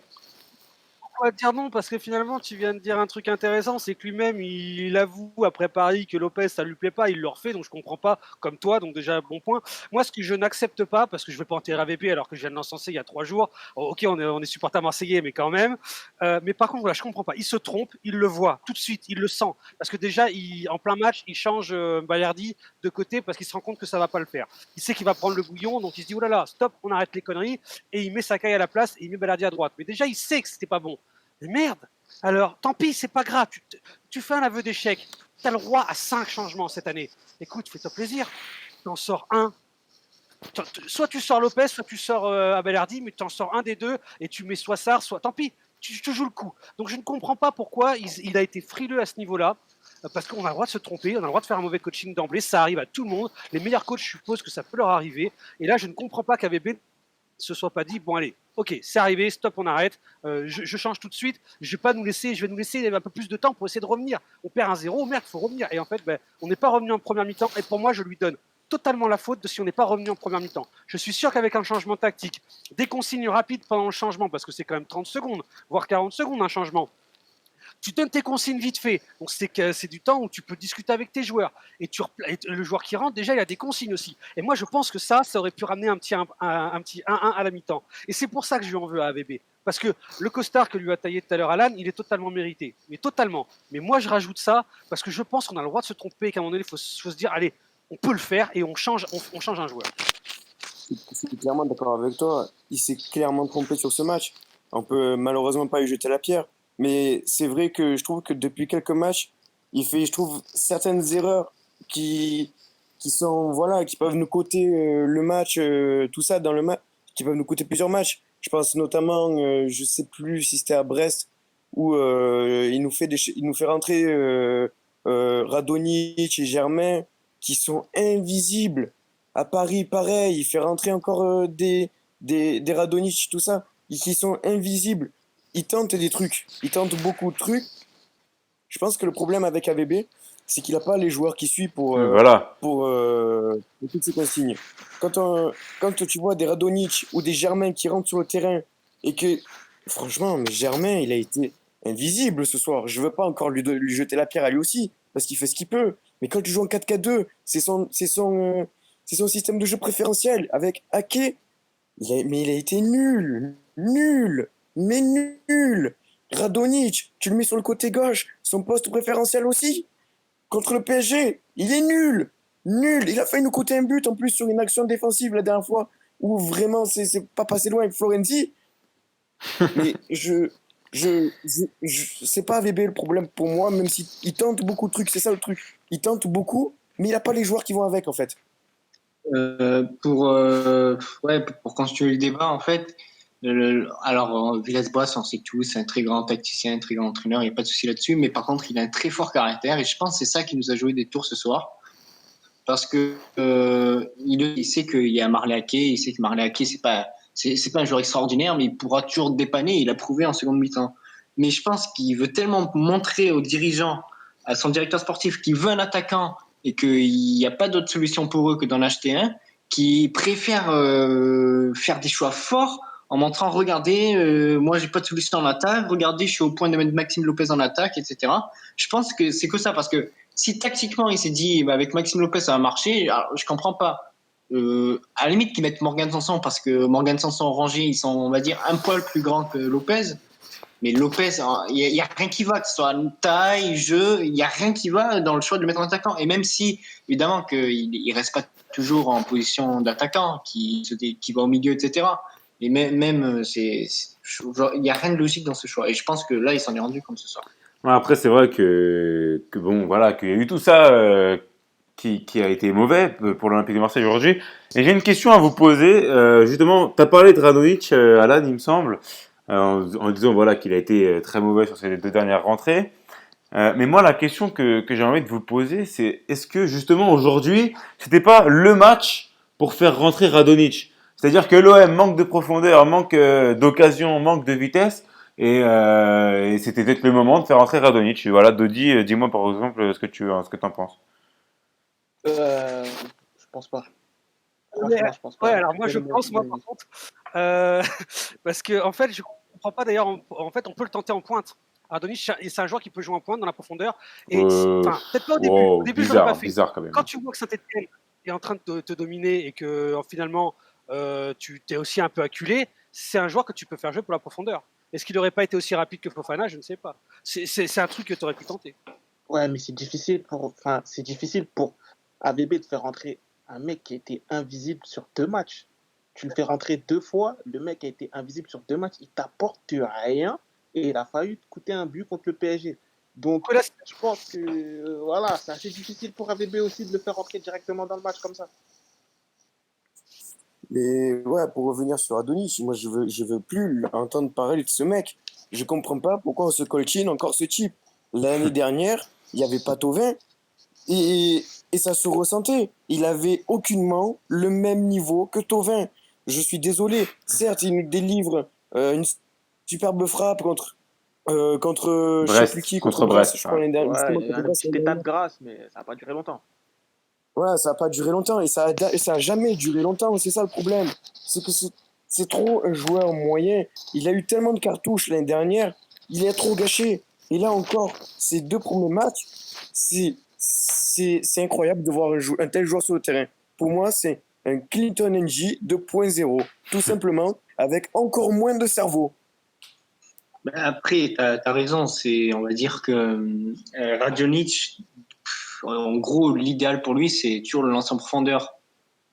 Speaker 7: On va te dire non, parce que finalement, tu viens de dire un truc intéressant, c'est que lui-même, il avoue après Paris que Lopez, ça lui plaît pas, il le refait, donc je comprends pas, comme toi, donc déjà, bon point. Moi, ce que je n'accepte pas, parce que je vais pas enterrer AVP alors que je viens de l'encenser il y a 3 jours, ok, on est supporter marseillais, mais quand même. Mais par contre, voilà, je comprends pas. Il se trompe, il le voit, tout de suite, il le sent. Parce que déjà, en plein match, il change Balerdi de côté parce qu'il se rend compte que ça va pas le faire. Il sait qu'il va prendre le bouillon, donc il se dit, oh là là, stop, on arrête les conneries, et il met Sakai à la place, et il met Balerdi à droite. Mais déjà, il sait que c'était pas bon. Mais merde. Alors, tant pis, c'est pas grave. Tu fais un aveu d'échec. Tu as le droit à 5 changements cette année. Écoute, fais-toi plaisir. Tu en sors un. Soit tu sors Lopez, soit tu sors Abelardi, mais tu en sors un des deux et tu mets soit Sarr, soit. Tant pis, tu te joues le coup. Donc je ne comprends pas pourquoi il a été frileux à ce niveau-là. Parce qu'on a le droit de se tromper, on a le droit de faire un mauvais coaching d'emblée, ça arrive à tout le monde. Les meilleurs coachs, je suppose que ça peut leur arriver. Et là, je ne comprends pas qu'AVB se soit pas dit, bon allez, ok, c'est arrivé, stop, on arrête, je change tout de suite, je vais nous laisser un peu plus de temps pour essayer de revenir. On perd un 0, merde, il faut revenir. Et en fait, on n'est pas revenu en première mi-temps, et pour moi, je lui donne totalement la faute de si on n'est pas revenu en première mi-temps. Je suis sûr qu'avec un changement tactique, des consignes rapides pendant le changement, parce que c'est quand même 30 secondes, voire 40 secondes un changement, tu donnes tes consignes vite fait. Donc c'est du temps où tu peux discuter avec tes joueurs. Et le joueur qui rentre, déjà, il a des consignes aussi. Et moi, je pense que ça aurait pu ramener un petit 1-1 à la mi-temps. Et c'est pour ça que je lui en veux à AVB. Parce que le costard que lui a taillé tout à l'heure Alan, il est totalement mérité. Mais totalement. Mais moi, je rajoute ça parce que je pense qu'on a le droit de se tromper et qu'à un moment donné, il faut se dire, allez, on peut le faire et on change un joueur.
Speaker 6: Je suis clairement d'accord avec toi. Il s'est clairement trompé sur ce match. On peut malheureusement pas lui jeter la pierre. Mais c'est vrai que je trouve que depuis quelques matchs, il fait, je trouve, certaines erreurs qui sont, voilà, qui peuvent nous coûter le match, tout ça dans le match, qui peuvent nous coûter plusieurs matchs. Je pense notamment, je sais plus si c'était à Brest, où il nous fait rentrer Radonjic et Germain, qui sont invisibles. À Paris, pareil, il fait rentrer encore des Radonjic, tout ça, qui sont invisibles. Il tente des trucs, il tente beaucoup de trucs. Je pense que le problème avec AVB, c'est qu'il n'a pas les joueurs qui suivent
Speaker 4: Voilà.
Speaker 6: pour toutes ces consignes. Quand tu vois des Radonjic ou des Germain qui rentrent sur le terrain et que, franchement, mais Germain, il a été invisible ce soir. Je veux pas encore lui jeter la pierre à lui aussi, parce qu'il fait ce qu'il peut. Mais quand tu joues en 4-4-2, c'est son système de jeu préférentiel avec Ake. Mais il a été nul, mais nul. Radonjic, tu le mets sur le côté gauche, son poste préférentiel aussi. Contre le PSG, il est nul. Il a failli nous coûter un but en plus sur une action défensive la dernière fois où vraiment c'est pas passé loin avec Florenzi. Mais c'est pas AVB le problème pour moi, même s'il tente beaucoup de trucs, c'est ça le truc. Il tente beaucoup, mais il a pas les joueurs qui vont avec en fait.
Speaker 8: Pour continuer le débat, en fait, Villas-Boas, on sait tous, c'est un très grand tacticien, un très grand entraîneur, il n'y a pas de souci là-dessus, mais par contre, il a un très fort caractère et je pense que c'est ça qui nous a joué des tours ce soir. parce que il sait qu'il y a Marley Ake, il sait que Marley Ake c'est pas un joueur extraordinaire, mais il pourra toujours dépanner. Il a prouvé en seconde mi-temps. Mais je pense qu'il veut tellement montrer aux dirigeants, à son directeur sportif, qu'il veut un attaquant et qu'il n'y a pas d'autre solution pour eux que d'en acheter un, qui préfère faire des choix forts en montrant, regardez, moi j'ai pas de solution en attaque, regardez, je suis au point de mettre Maxime Lopez en attaque, etc. Je pense que c'est que ça, parce que si tactiquement il s'est dit, bah, avec Maxime Lopez ça va marcher, alors, je comprends pas. À la limite qu'ils mettent Morgan Sanson, parce que Morgan Sanson, Rongier, ils sont, on va dire, un poil plus grands que Lopez. Mais Lopez, il y a rien qui va, que ce soit taille, jeu, il y a rien qui va dans le choix de le mettre en attaquant. Et même si, évidemment, qu'il reste pas toujours en position d'attaquant, qui va au milieu, etc. Mais même il y a rien de logique dans ce choix. Et je pense que là, il s'en est rendu compte ce soir.
Speaker 4: Ouais, après, c'est vrai que bon, voilà, qu'il y a eu tout ça qui a été mauvais pour l'Olympique de Marseille aujourd'hui. Et j'ai une question à vous poser. Justement, tu as parlé de Radonjic, Alan, il me semble, en disant voilà, qu'il a été très mauvais sur ses deux dernières rentrées. Mais moi, la question que j'ai envie de vous poser, c'est est-ce que justement aujourd'hui, c'était pas le match pour faire rentrer Radonjic? C'est-à-dire que l'OM manque de profondeur, manque d'occasion, manque de vitesse, et c'était peut-être le moment de faire rentrer Radonjic. Voilà, Dodi, dis-moi par exemple ce que t'en penses.
Speaker 5: Je pense pas.
Speaker 7: Ouais,
Speaker 5: Franchement, je pense
Speaker 7: ouais,
Speaker 5: pas.
Speaker 7: alors moi je pense, moi par contre, parce que en fait, je comprends pas d'ailleurs, en fait, on peut le tenter en pointe. Adonis, c'est un joueur qui peut jouer en pointe dans la profondeur. Et enfin, peut-être pas au début. Au début, je l'aurais pas fait.
Speaker 4: Bizarre quand même.
Speaker 7: Quand tu vois que Saint-Etienne est en train de te dominer et que finalement tu t'es aussi un peu acculé, c'est un joueur que tu peux faire jouer pour la profondeur. Est-ce qu'il n'aurait pas été aussi rapide que Fofana? Je ne sais pas. C'est un truc que tu aurais pu tenter.
Speaker 5: Ouais, mais c'est difficile pour AVB de faire rentrer un mec qui était invisible sur 2 matchs. Tu le fais rentrer 2 fois, le mec a été invisible sur 2 matchs, il t'apporte rien et il a failli te coûter un but contre le PSG. Donc,
Speaker 7: Voilà,
Speaker 5: je pense que voilà, c'est assez difficile pour AVB aussi de le faire rentrer directement dans le match comme ça.
Speaker 6: Mais ouais, pour revenir sur Adonis, moi je veux plus entendre parler de ce mec. Je comprends pas pourquoi on se coltine encore ce type. L'année dernière, il n'y avait pas Thauvin et ça se ressentait. Il avait aucunement le même niveau que Thauvin. Je suis désolé. Certes, il nous délivre une superbe frappe contre je sais
Speaker 4: Brest,
Speaker 6: plus qui,
Speaker 4: contre
Speaker 6: Brest,
Speaker 4: Brest,
Speaker 6: je crois,
Speaker 4: ouais.
Speaker 6: l'année dernière.
Speaker 5: Ouais,
Speaker 6: Justement,
Speaker 5: il y a
Speaker 6: contre
Speaker 5: un
Speaker 6: Brest,
Speaker 5: petit
Speaker 6: l'année
Speaker 5: état
Speaker 6: dernière.
Speaker 5: de grâce, mais ça n'a pas duré longtemps.
Speaker 6: Ouais, ça n'a pas duré longtemps et ça a jamais duré longtemps. C'est ça le problème. C'est que c'est trop un joueur moyen. Il a eu tellement de cartouches l'année dernière. Il est trop gâché. Et là encore, ces 2 premiers matchs, c'est incroyable de voir un tel joueur sur le terrain. Pour moi, c'est un Clinton NG 2.0. Tout simplement, avec encore moins de cerveau.
Speaker 8: Ben après, t'as raison. On va dire que Radonic, en gros, l'idéal pour lui, c'est toujours le lancer en profondeur.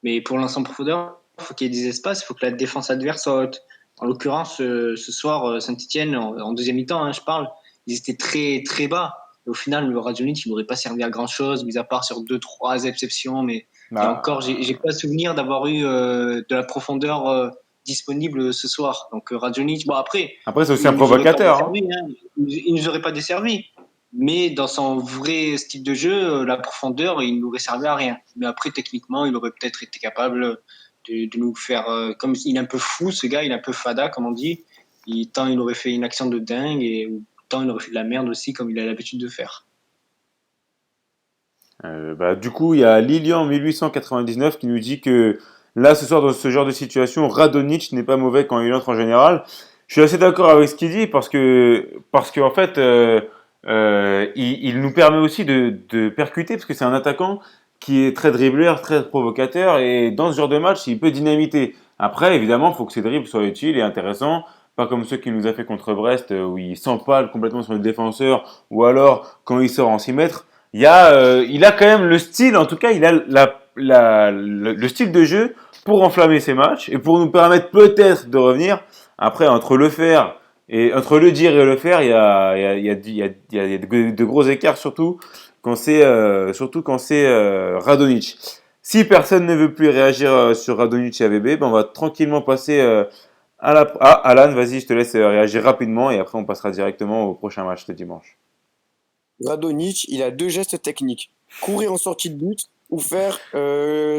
Speaker 8: Mais pour le lancer en profondeur, il faut qu'il y ait des espaces, il faut que la défense adverse soit haute. En l'occurrence, ce soir, Saint-Etienne, en deuxième mi-temps, hein, je parle, ils étaient très, très bas. Et au final, le Radonic, il n'aurait pas servi à grand-chose, mis à part sur 2, 3 exceptions. Mais et
Speaker 4: Bah,
Speaker 8: encore, j'ai pas souvenir d'avoir eu de la profondeur disponible ce soir. Donc Radonic, bon après,
Speaker 4: après, c'est aussi un
Speaker 8: il nous aurait pas
Speaker 4: provocateur, hein.
Speaker 8: desservi, hein. Il nous aurait pas desservi. Mais dans son vrai style de jeu, la profondeur, il n'aurait servi à rien. Mais après, techniquement, il aurait peut-être été capable de nous faire. Comme il est un peu fou, ce gars, il est un peu fada, comme on dit. Tant il aurait fait une action de dingue, et tant il aurait fait de la merde aussi, comme il a l'habitude de faire.
Speaker 4: Bah, du coup, il y a Lilian 1899 qui nous dit que là, ce soir, dans ce genre de situation, Radonjic n'est pas mauvais quand il entre en général. Je suis assez d'accord avec ce qu'il dit parce que en fait, il nous permet aussi de percuter parce que c'est un attaquant qui est très dribbleur, très provocateur et dans ce genre de match, il peut dynamiter. Après, évidemment, il faut que ses dribbles soient utiles et intéressants. Pas comme ceux qu'il nous a fait contre Brest où il s'empale complètement sur le défenseur ou alors quand il sort en 6 mètres. Il a quand même le style, en tout cas, il a le style de jeu pour enflammer ses matchs et pour nous permettre peut-être de revenir. Après, entre le dire et le faire, il y a de gros écarts, surtout quand c'est Radonjic. Si personne ne veut plus réagir sur Radonjic et AVB, ben on va tranquillement passer Alan, vas-y, je te laisse réagir rapidement et après on passera directement au prochain match de dimanche.
Speaker 6: Radonjic, il a 2 gestes techniques. Courir en sortie de but ou faire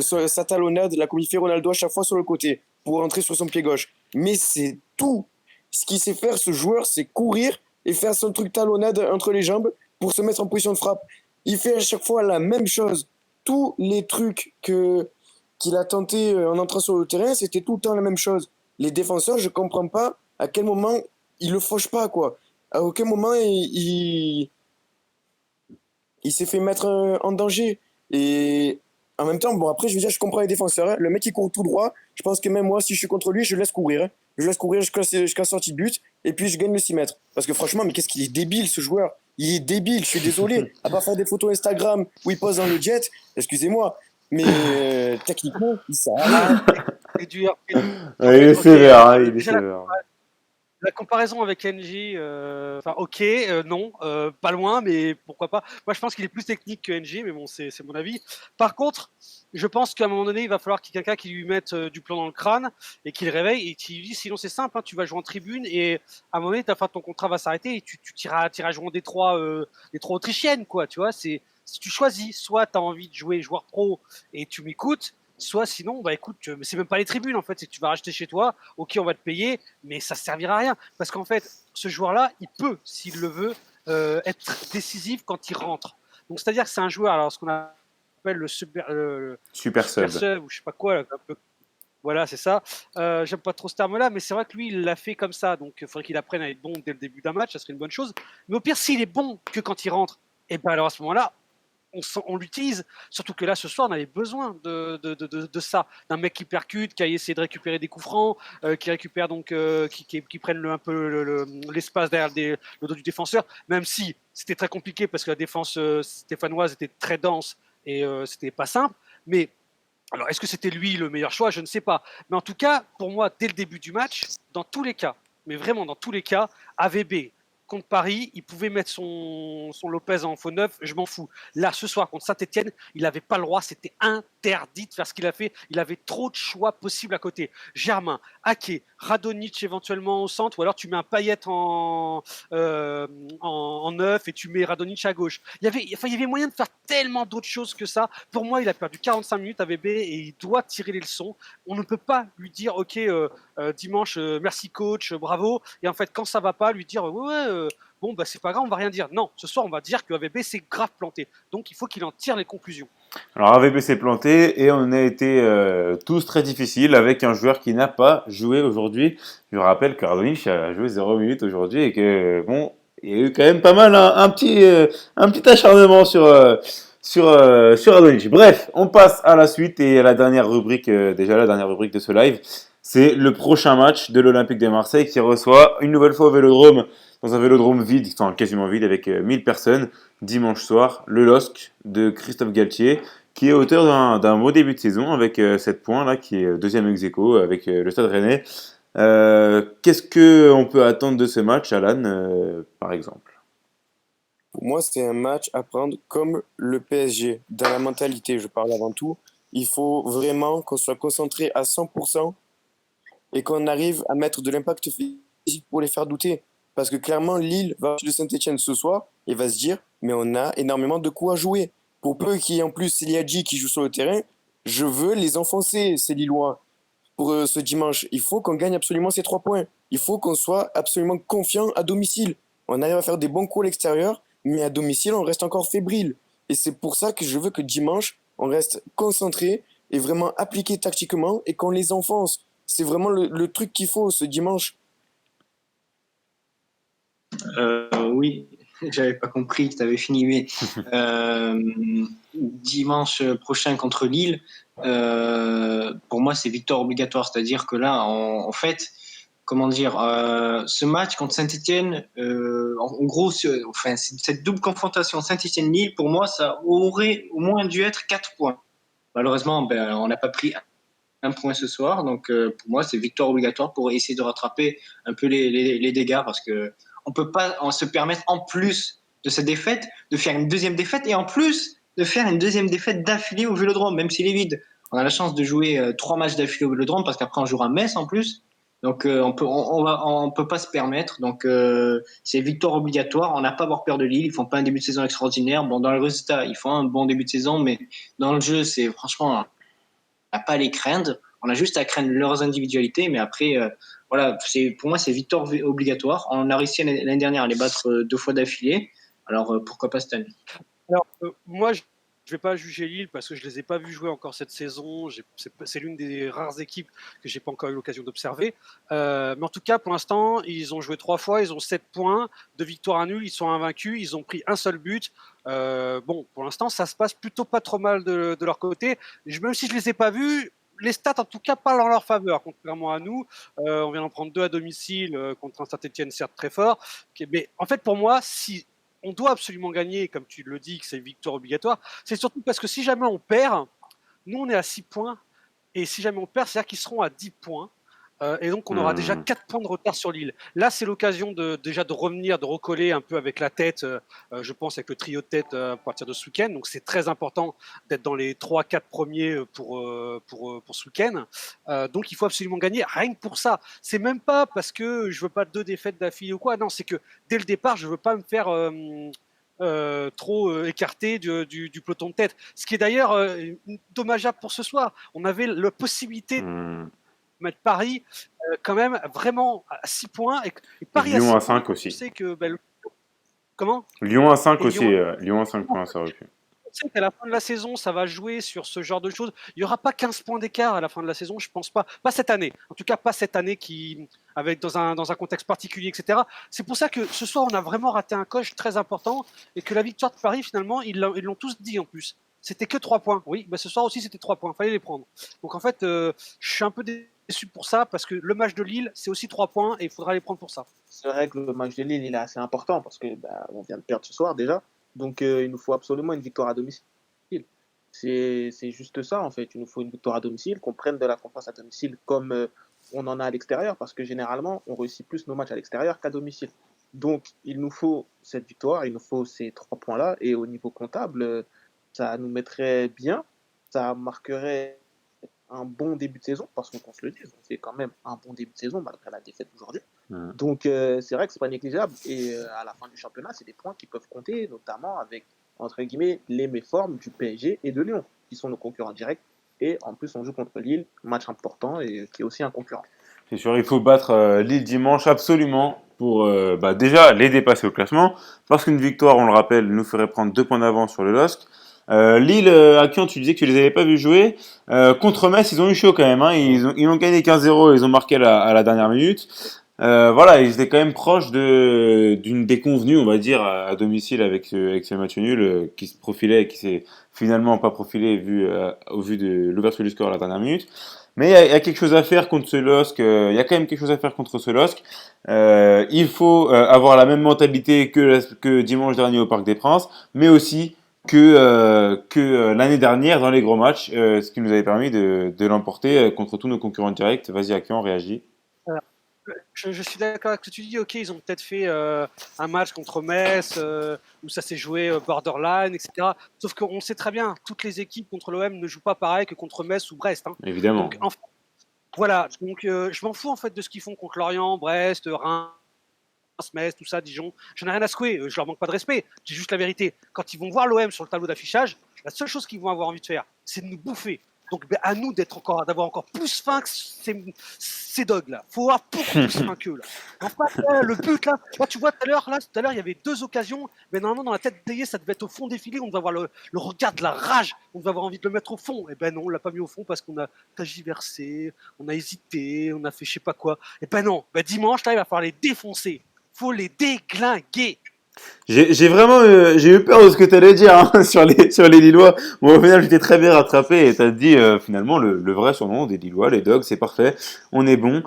Speaker 6: sa talonnade, la comme il fait Ronaldo à chaque fois sur le côté, pour rentrer sur son pied gauche. Mais c'est tout. Ce qu'il sait faire, ce joueur, c'est courir et faire son truc talonnade entre les jambes pour se mettre en position de frappe. Il fait à chaque fois la même chose. Tous les trucs qu'il a tenté en entrant sur le terrain, c'était tout le temps la même chose. Les défenseurs, je comprends pas à quel moment ils le fauchent pas, quoi. À aucun moment il s'est fait mettre en danger. Et en même temps, bon, après, je veux dire, je comprends les défenseurs, hein. Le mec, il court tout droit. Je pense que même moi, si je suis contre lui, je le laisse courir, hein. Je le laisse courir jusqu'à la sortie de but, et puis je gagne le 6 mètres. Parce que franchement, mais qu'est-ce qu'il est débile, ce joueur. Il est débile, je suis désolé. À part faire des photos Instagram où il pose dans le jet, excusez-moi. Mais techniquement, il sert à rien.
Speaker 7: C'est dur.
Speaker 4: Ouais, il est sévère, hein, il est sévère.
Speaker 7: La comparaison avec NJ, enfin ok, non, pas loin, mais pourquoi pas. Moi, je pense qu'il est plus technique que NJ, mais bon, c'est mon avis. Par contre, je pense qu'à un moment donné, il va falloir qu'il y ait quelqu'un qui lui mette du plomb dans le crâne et qu'il le réveille et qui lui dit, sinon c'est simple, hein, tu vas jouer en tribune et à un moment donné, ta fin de ton contrat va s'arrêter et tu tireras jouer en Détroit autrichienne, quoi, tu vois. Si tu choisis, soit tu as envie de jouer joueur pro et tu m'écoutes, soit sinon, bah écoute, mais c'est même pas les tribunes en fait, c'est que tu vas racheter chez toi, ok, on va te payer, mais ça servira à rien. Parce qu'en fait, ce joueur-là, il peut, s'il le veut, être décisif quand il rentre. Donc c'est-à-dire que c'est un joueur, alors ce qu'on appelle le super sub, ou je sais pas quoi, là, un peu. Voilà, c'est ça. J'aime pas trop ce terme-là, mais c'est vrai que lui, il l'a fait comme ça. Donc il faudrait qu'il apprenne à être bon dès le début d'un match, ça serait une bonne chose. Mais au pire, s'il est bon que quand il rentre, et ben alors à ce moment-là, on l'utilise, surtout que là ce soir on avait besoin de ça, d'un mec qui percute, qui a essayé de récupérer des coups francs, qui récupère donc qui prennent un peu l'espace derrière le dos du défenseur, même si c'était très compliqué parce que la défense stéphanoise était très dense et c'était pas simple. Mais alors est-ce que c'était lui le meilleur choix? Je ne sais pas. Mais en tout cas, pour moi, dès le début du match, dans tous les cas, mais vraiment dans tous les cas, AVB contre Paris, il pouvait mettre son Lopez en faux neuf, je m'en fous. Là, ce soir, contre Saint-Etienne, il n'avait pas le droit, c'était interdit de faire ce qu'il a fait. Il avait trop de choix possibles à côté. Germain, Ake, Radonjic éventuellement au centre, ou alors tu mets un Payet en neuf et tu mets Radonjic à gauche. Il y avait moyen de faire tellement d'autres choses que ça. Pour moi, il a perdu 45 minutes à VB et il doit tirer les leçons. On ne peut pas lui dire, ok, dimanche, merci coach, bravo. Et en fait, quand ça va pas, lui dire, bon, bah, c'est pas grave, on va rien dire. Non, ce soir, on va dire que AVB s'est grave planté. Donc, il faut qu'il en tire les conclusions.
Speaker 4: Alors AVB s'est planté et on a été tous très difficiles avec un joueur qui n'a pas joué aujourd'hui. Je me rappelle que Radonjic a joué 0 minutes aujourd'hui et que bon, il y a eu quand même pas mal un petit acharnement sur Radonjic. Bref, on passe à la suite et à la dernière rubrique, déjà la dernière rubrique de ce live. C'est le prochain match de l'Olympique de Marseille qui reçoit une nouvelle fois au Vélodrome, dans un Vélodrome vide, enfin quasiment vide avec 1000 personnes, dimanche soir, le LOSC de Christophe Galtier, qui est auteur d'un beau début de saison avec 7 points, là, qui est deuxième ex-aequo avec le Stade Rennais. Qu'est-ce qu'on peut attendre de ce match, Alan, par exemple?
Speaker 6: Pour moi, c'est un match à prendre comme le PSG. Dans la mentalité, je parle avant tout. Il faut vraiment qu'on soit concentré à 100% et qu'on arrive à mettre de l'impact physique pour les faire douter. Parce que clairement, Lille va de Saint-Etienne ce soir et va se dire « Mais on a énormément de quoi jouer. » Pour peu qu'il y ait en plus Seliadji qui joue sur le terrain, je veux les enfoncer, ces Lillois. Pour ce dimanche, il faut qu'on gagne absolument ces 3 points. Il faut qu'on soit absolument confiant à domicile. On arrive à faire des bons coups à l'extérieur, mais à domicile, on reste encore fébrile. Et c'est pour ça que je veux que dimanche, on reste concentré et vraiment appliqué tactiquement et qu'on les enfonce. C'est vraiment le truc qu'il faut ce dimanche.
Speaker 8: Oui, j'avais pas compris que tu avais fini, mais dimanche prochain contre Lille, pour moi c'est victoire obligatoire, c'est-à-dire que là, en fait, comment dire, ce match contre Saint-Etienne, en gros, cette double confrontation Saint-Etienne-Lille, pour moi, ça aurait au moins dû être 4 points. Malheureusement, on n'a pas pris un point ce soir, donc pour moi, c'est victoire obligatoire pour essayer de rattraper un peu les dégâts, parce que on peut pas se permettre, en plus de cette défaite, de faire une deuxième défaite et en plus de faire une deuxième défaite d'affilée au Vélodrome, même s'il est vide. On a la chance de jouer 3 matchs d'affilée au Vélodrome parce qu'après on jouera Metz en plus. Donc on peut pas se permettre. Donc c'est victoire obligatoire. On n'a pas à avoir peur de Lille. Ils font pas un début de saison extraordinaire. Bon, dans le résultat, ils font un bon début de saison, mais dans le jeu, c'est franchement, on n'a pas à les craindre. On a juste à craindre leurs individualités, mais après, voilà, pour moi, c'est victoire obligatoire. On a réussi l'année dernière à les battre 2 fois d'affilée. Alors pourquoi pas cette année?
Speaker 7: Alors, moi, je vais pas juger Lille parce que je les ai pas vus jouer encore cette saison. C'est l'une des rares équipes que j'ai pas encore eu l'occasion d'observer. Mais en tout cas, pour l'instant, ils ont joué 3 fois, ils ont 7 points, 2 victoires à nul, ils sont invaincus, ils ont pris un seul but. Bon, pour l'instant, ça se passe plutôt pas trop mal de leur côté. Même si je les ai pas vus, les stats en tout cas parlent en leur faveur, contrairement à nous. On vient d'en prendre 2 à domicile contre un Saint-Etienne certes très fort. Mais en fait, pour moi, si on doit absolument gagner, comme tu le dis, que c'est une victoire obligatoire, c'est surtout parce que si jamais on perd, nous on est à 6 points, et si jamais on perd, c'est-à-dire qu'ils seront à 10 points, et donc on aura déjà 4 points de retard sur Lille. Là, c'est l'occasion déjà de revenir, de recoller un peu avec la tête, je pense avec le trio de tête à partir de ce week-end, donc c'est très important d'être dans les 3-4 premiers pour ce week-end. Donc il faut absolument gagner, rien que pour ça. C'est même pas parce que je veux pas 2 défaites d'affilée ou quoi, non, c'est que dès le départ, je veux pas me faire trop écarté du peloton de tête. Ce qui est d'ailleurs dommageable pour ce soir. On avait la possibilité de mettre Paris quand même vraiment à 6 points. Et Paris
Speaker 4: Lyon
Speaker 7: à
Speaker 4: à
Speaker 7: 6
Speaker 4: 5
Speaker 7: points,
Speaker 4: aussi.
Speaker 7: tu sais que... Comment?
Speaker 4: Lyon à 5
Speaker 7: Et
Speaker 4: aussi.
Speaker 7: Lyon,
Speaker 4: Lyon à 5 points, ça aurait pu.
Speaker 7: on sait qu'à la fin de la saison, ça va jouer sur ce genre de choses. Il n'y aura pas 15 points d'écart à la fin de la saison, je pense pas. Pas cette année. En tout cas, pas cette année avec dans un contexte particulier, etc. C'est pour ça que ce soir, on a vraiment raté un coche très important et que la victoire de Paris, finalement, ils l'ont tous dit en plus. C'était que 3 points. Oui, bah ce soir aussi, c'était 3 points. Fallait les prendre. Donc en fait, je suis un peu déçu pour ça parce que le match de Lille, c'est aussi 3 points et il faudra les prendre pour ça.
Speaker 5: C'est vrai que le match de Lille, il est assez important parce que on vient de perdre ce soir déjà. Donc il nous faut absolument une victoire à domicile. C'est juste ça en fait. Il nous faut une victoire à domicile, qu'on prenne de la confiance à domicile comme on en a à l'extérieur parce que généralement, on réussit plus nos matchs à l'extérieur qu'à domicile. Donc il nous faut cette victoire, il nous faut ces 3 points-là et au niveau comptable, ça nous mettrait bien, ça marquerait un bon début de saison, parce qu'on se le dit, on fait quand même un bon début de saison malgré la défaite d'aujourd'hui. Donc c'est vrai que c'est pas négligeable, et à la fin du championnat, c'est des points qui peuvent compter, notamment avec, entre guillemets, les méformes du PSG et de Lyon, qui sont nos concurrents directs, et en plus on joue contre Lille, match important, et qui est aussi un concurrent.
Speaker 4: C'est sûr, il faut battre Lille dimanche absolument pour déjà les dépasser au classement, parce qu'une victoire, on le rappelle, nous ferait prendre 2 points d'avance sur le LOSC. Lille, à qui tu disais que tu les avais pas vus jouer, contre Metz, ils ont eu chaud quand même, hein. Ils ont gagné 15-0, ils ont marqué à la dernière minute. Voilà, ils étaient quand même proches d'une déconvenue, on va dire, à domicile avec ce match nul qui se profilait et qui s'est finalement pas profilé au vu de l'ouverture du score à la dernière minute. Mais il y a quelque chose à faire contre ce LOSC, il y a quand même quelque chose à faire contre ce LOSC. Il faut avoir la même mentalité que dimanche dernier au Parc des Princes, mais aussi que l'année dernière dans les gros matchs, ce qui nous avait permis de l'emporter contre tous nos concurrents directs. Vas-y, Akian, réagis.
Speaker 7: Je suis d'accord avec ce que tu dis. Ok, ils ont peut-être fait un match contre Metz où ça s'est joué borderline, etc. Sauf qu'on sait très bien, toutes les équipes contre l'OM ne jouent pas pareil que contre Metz ou Brest. Hein.
Speaker 4: Évidemment.
Speaker 7: Donc, voilà. Donc, je m'en fous en fait de ce qu'ils font contre Lorient, Brest, Reims, Metz, tout ça, Dijon. J'en ai rien à secouer. Je leur manque pas de respect. C'est juste la vérité. Quand ils vont voir l'OM sur le tableau d'affichage, la seule chose qu'ils vont avoir envie de faire, c'est de nous bouffer. Donc à nous d'avoir encore plus faim que ces dogs là. Faut avoir beaucoup plus faim qu'eux là. Enfin, le but là, tu vois tout à l'heure il y avait 2 occasions, mais normalement dans la tête d'Ayé ça devait être au fond des filets, on devait avoir le regard de la rage, on devait avoir envie de le mettre au fond. Et ben non, on l'a pas mis au fond parce qu'on a tergiversé, on a hésité, on a fait je sais pas quoi. Et ben non, dimanche là il va falloir les défoncer. Faut les déglinguer.
Speaker 4: J'ai vraiment j'ai eu peur de ce que tu allais dire hein, sur les Lillois. Bon, au final, j'étais très bien rattrapé et t'as dit finalement le vrai surnom des Lillois, les Dogs, c'est parfait, on est bon.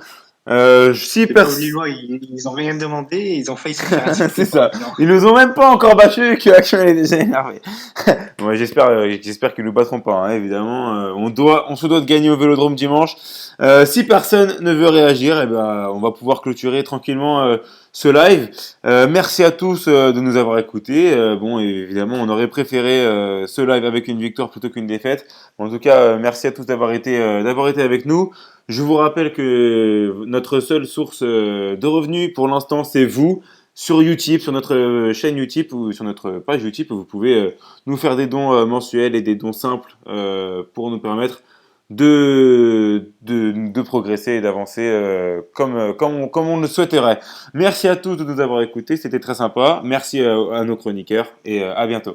Speaker 4: Si
Speaker 8: Les Lillois, ils ont rien demandé, ils ont failli se faire.
Speaker 4: C'est ça. Ils nous ont même pas encore battus que Action est déjà énervé. Ouais, j'espère qu'ils ne nous battront pas, hein, évidemment. On se doit de gagner au Vélodrome dimanche. Si personne ne veut réagir, eh ben, on va pouvoir clôturer tranquillement ce live. Merci à tous de nous avoir écoutés. Bon, évidemment, on aurait préféré ce live avec une victoire plutôt qu'une défaite. En tout cas, merci à tous d'avoir été avec nous. Je vous rappelle que notre seule source de revenus pour l'instant, c'est vous. Sur YouTube, sur notre chaîne YouTube ou sur notre page YouTube, vous pouvez nous faire des dons mensuels et des dons simples pour nous permettre de progresser et d'avancer comme on le souhaiterait. Merci à tous de nous avoir écoutés, c'était très sympa. Merci à nos chroniqueurs et à bientôt.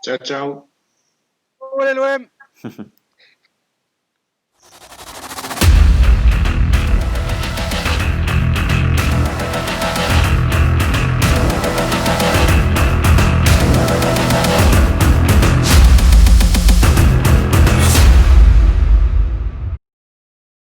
Speaker 8: Ciao, ciao.
Speaker 7: Oh, l'OM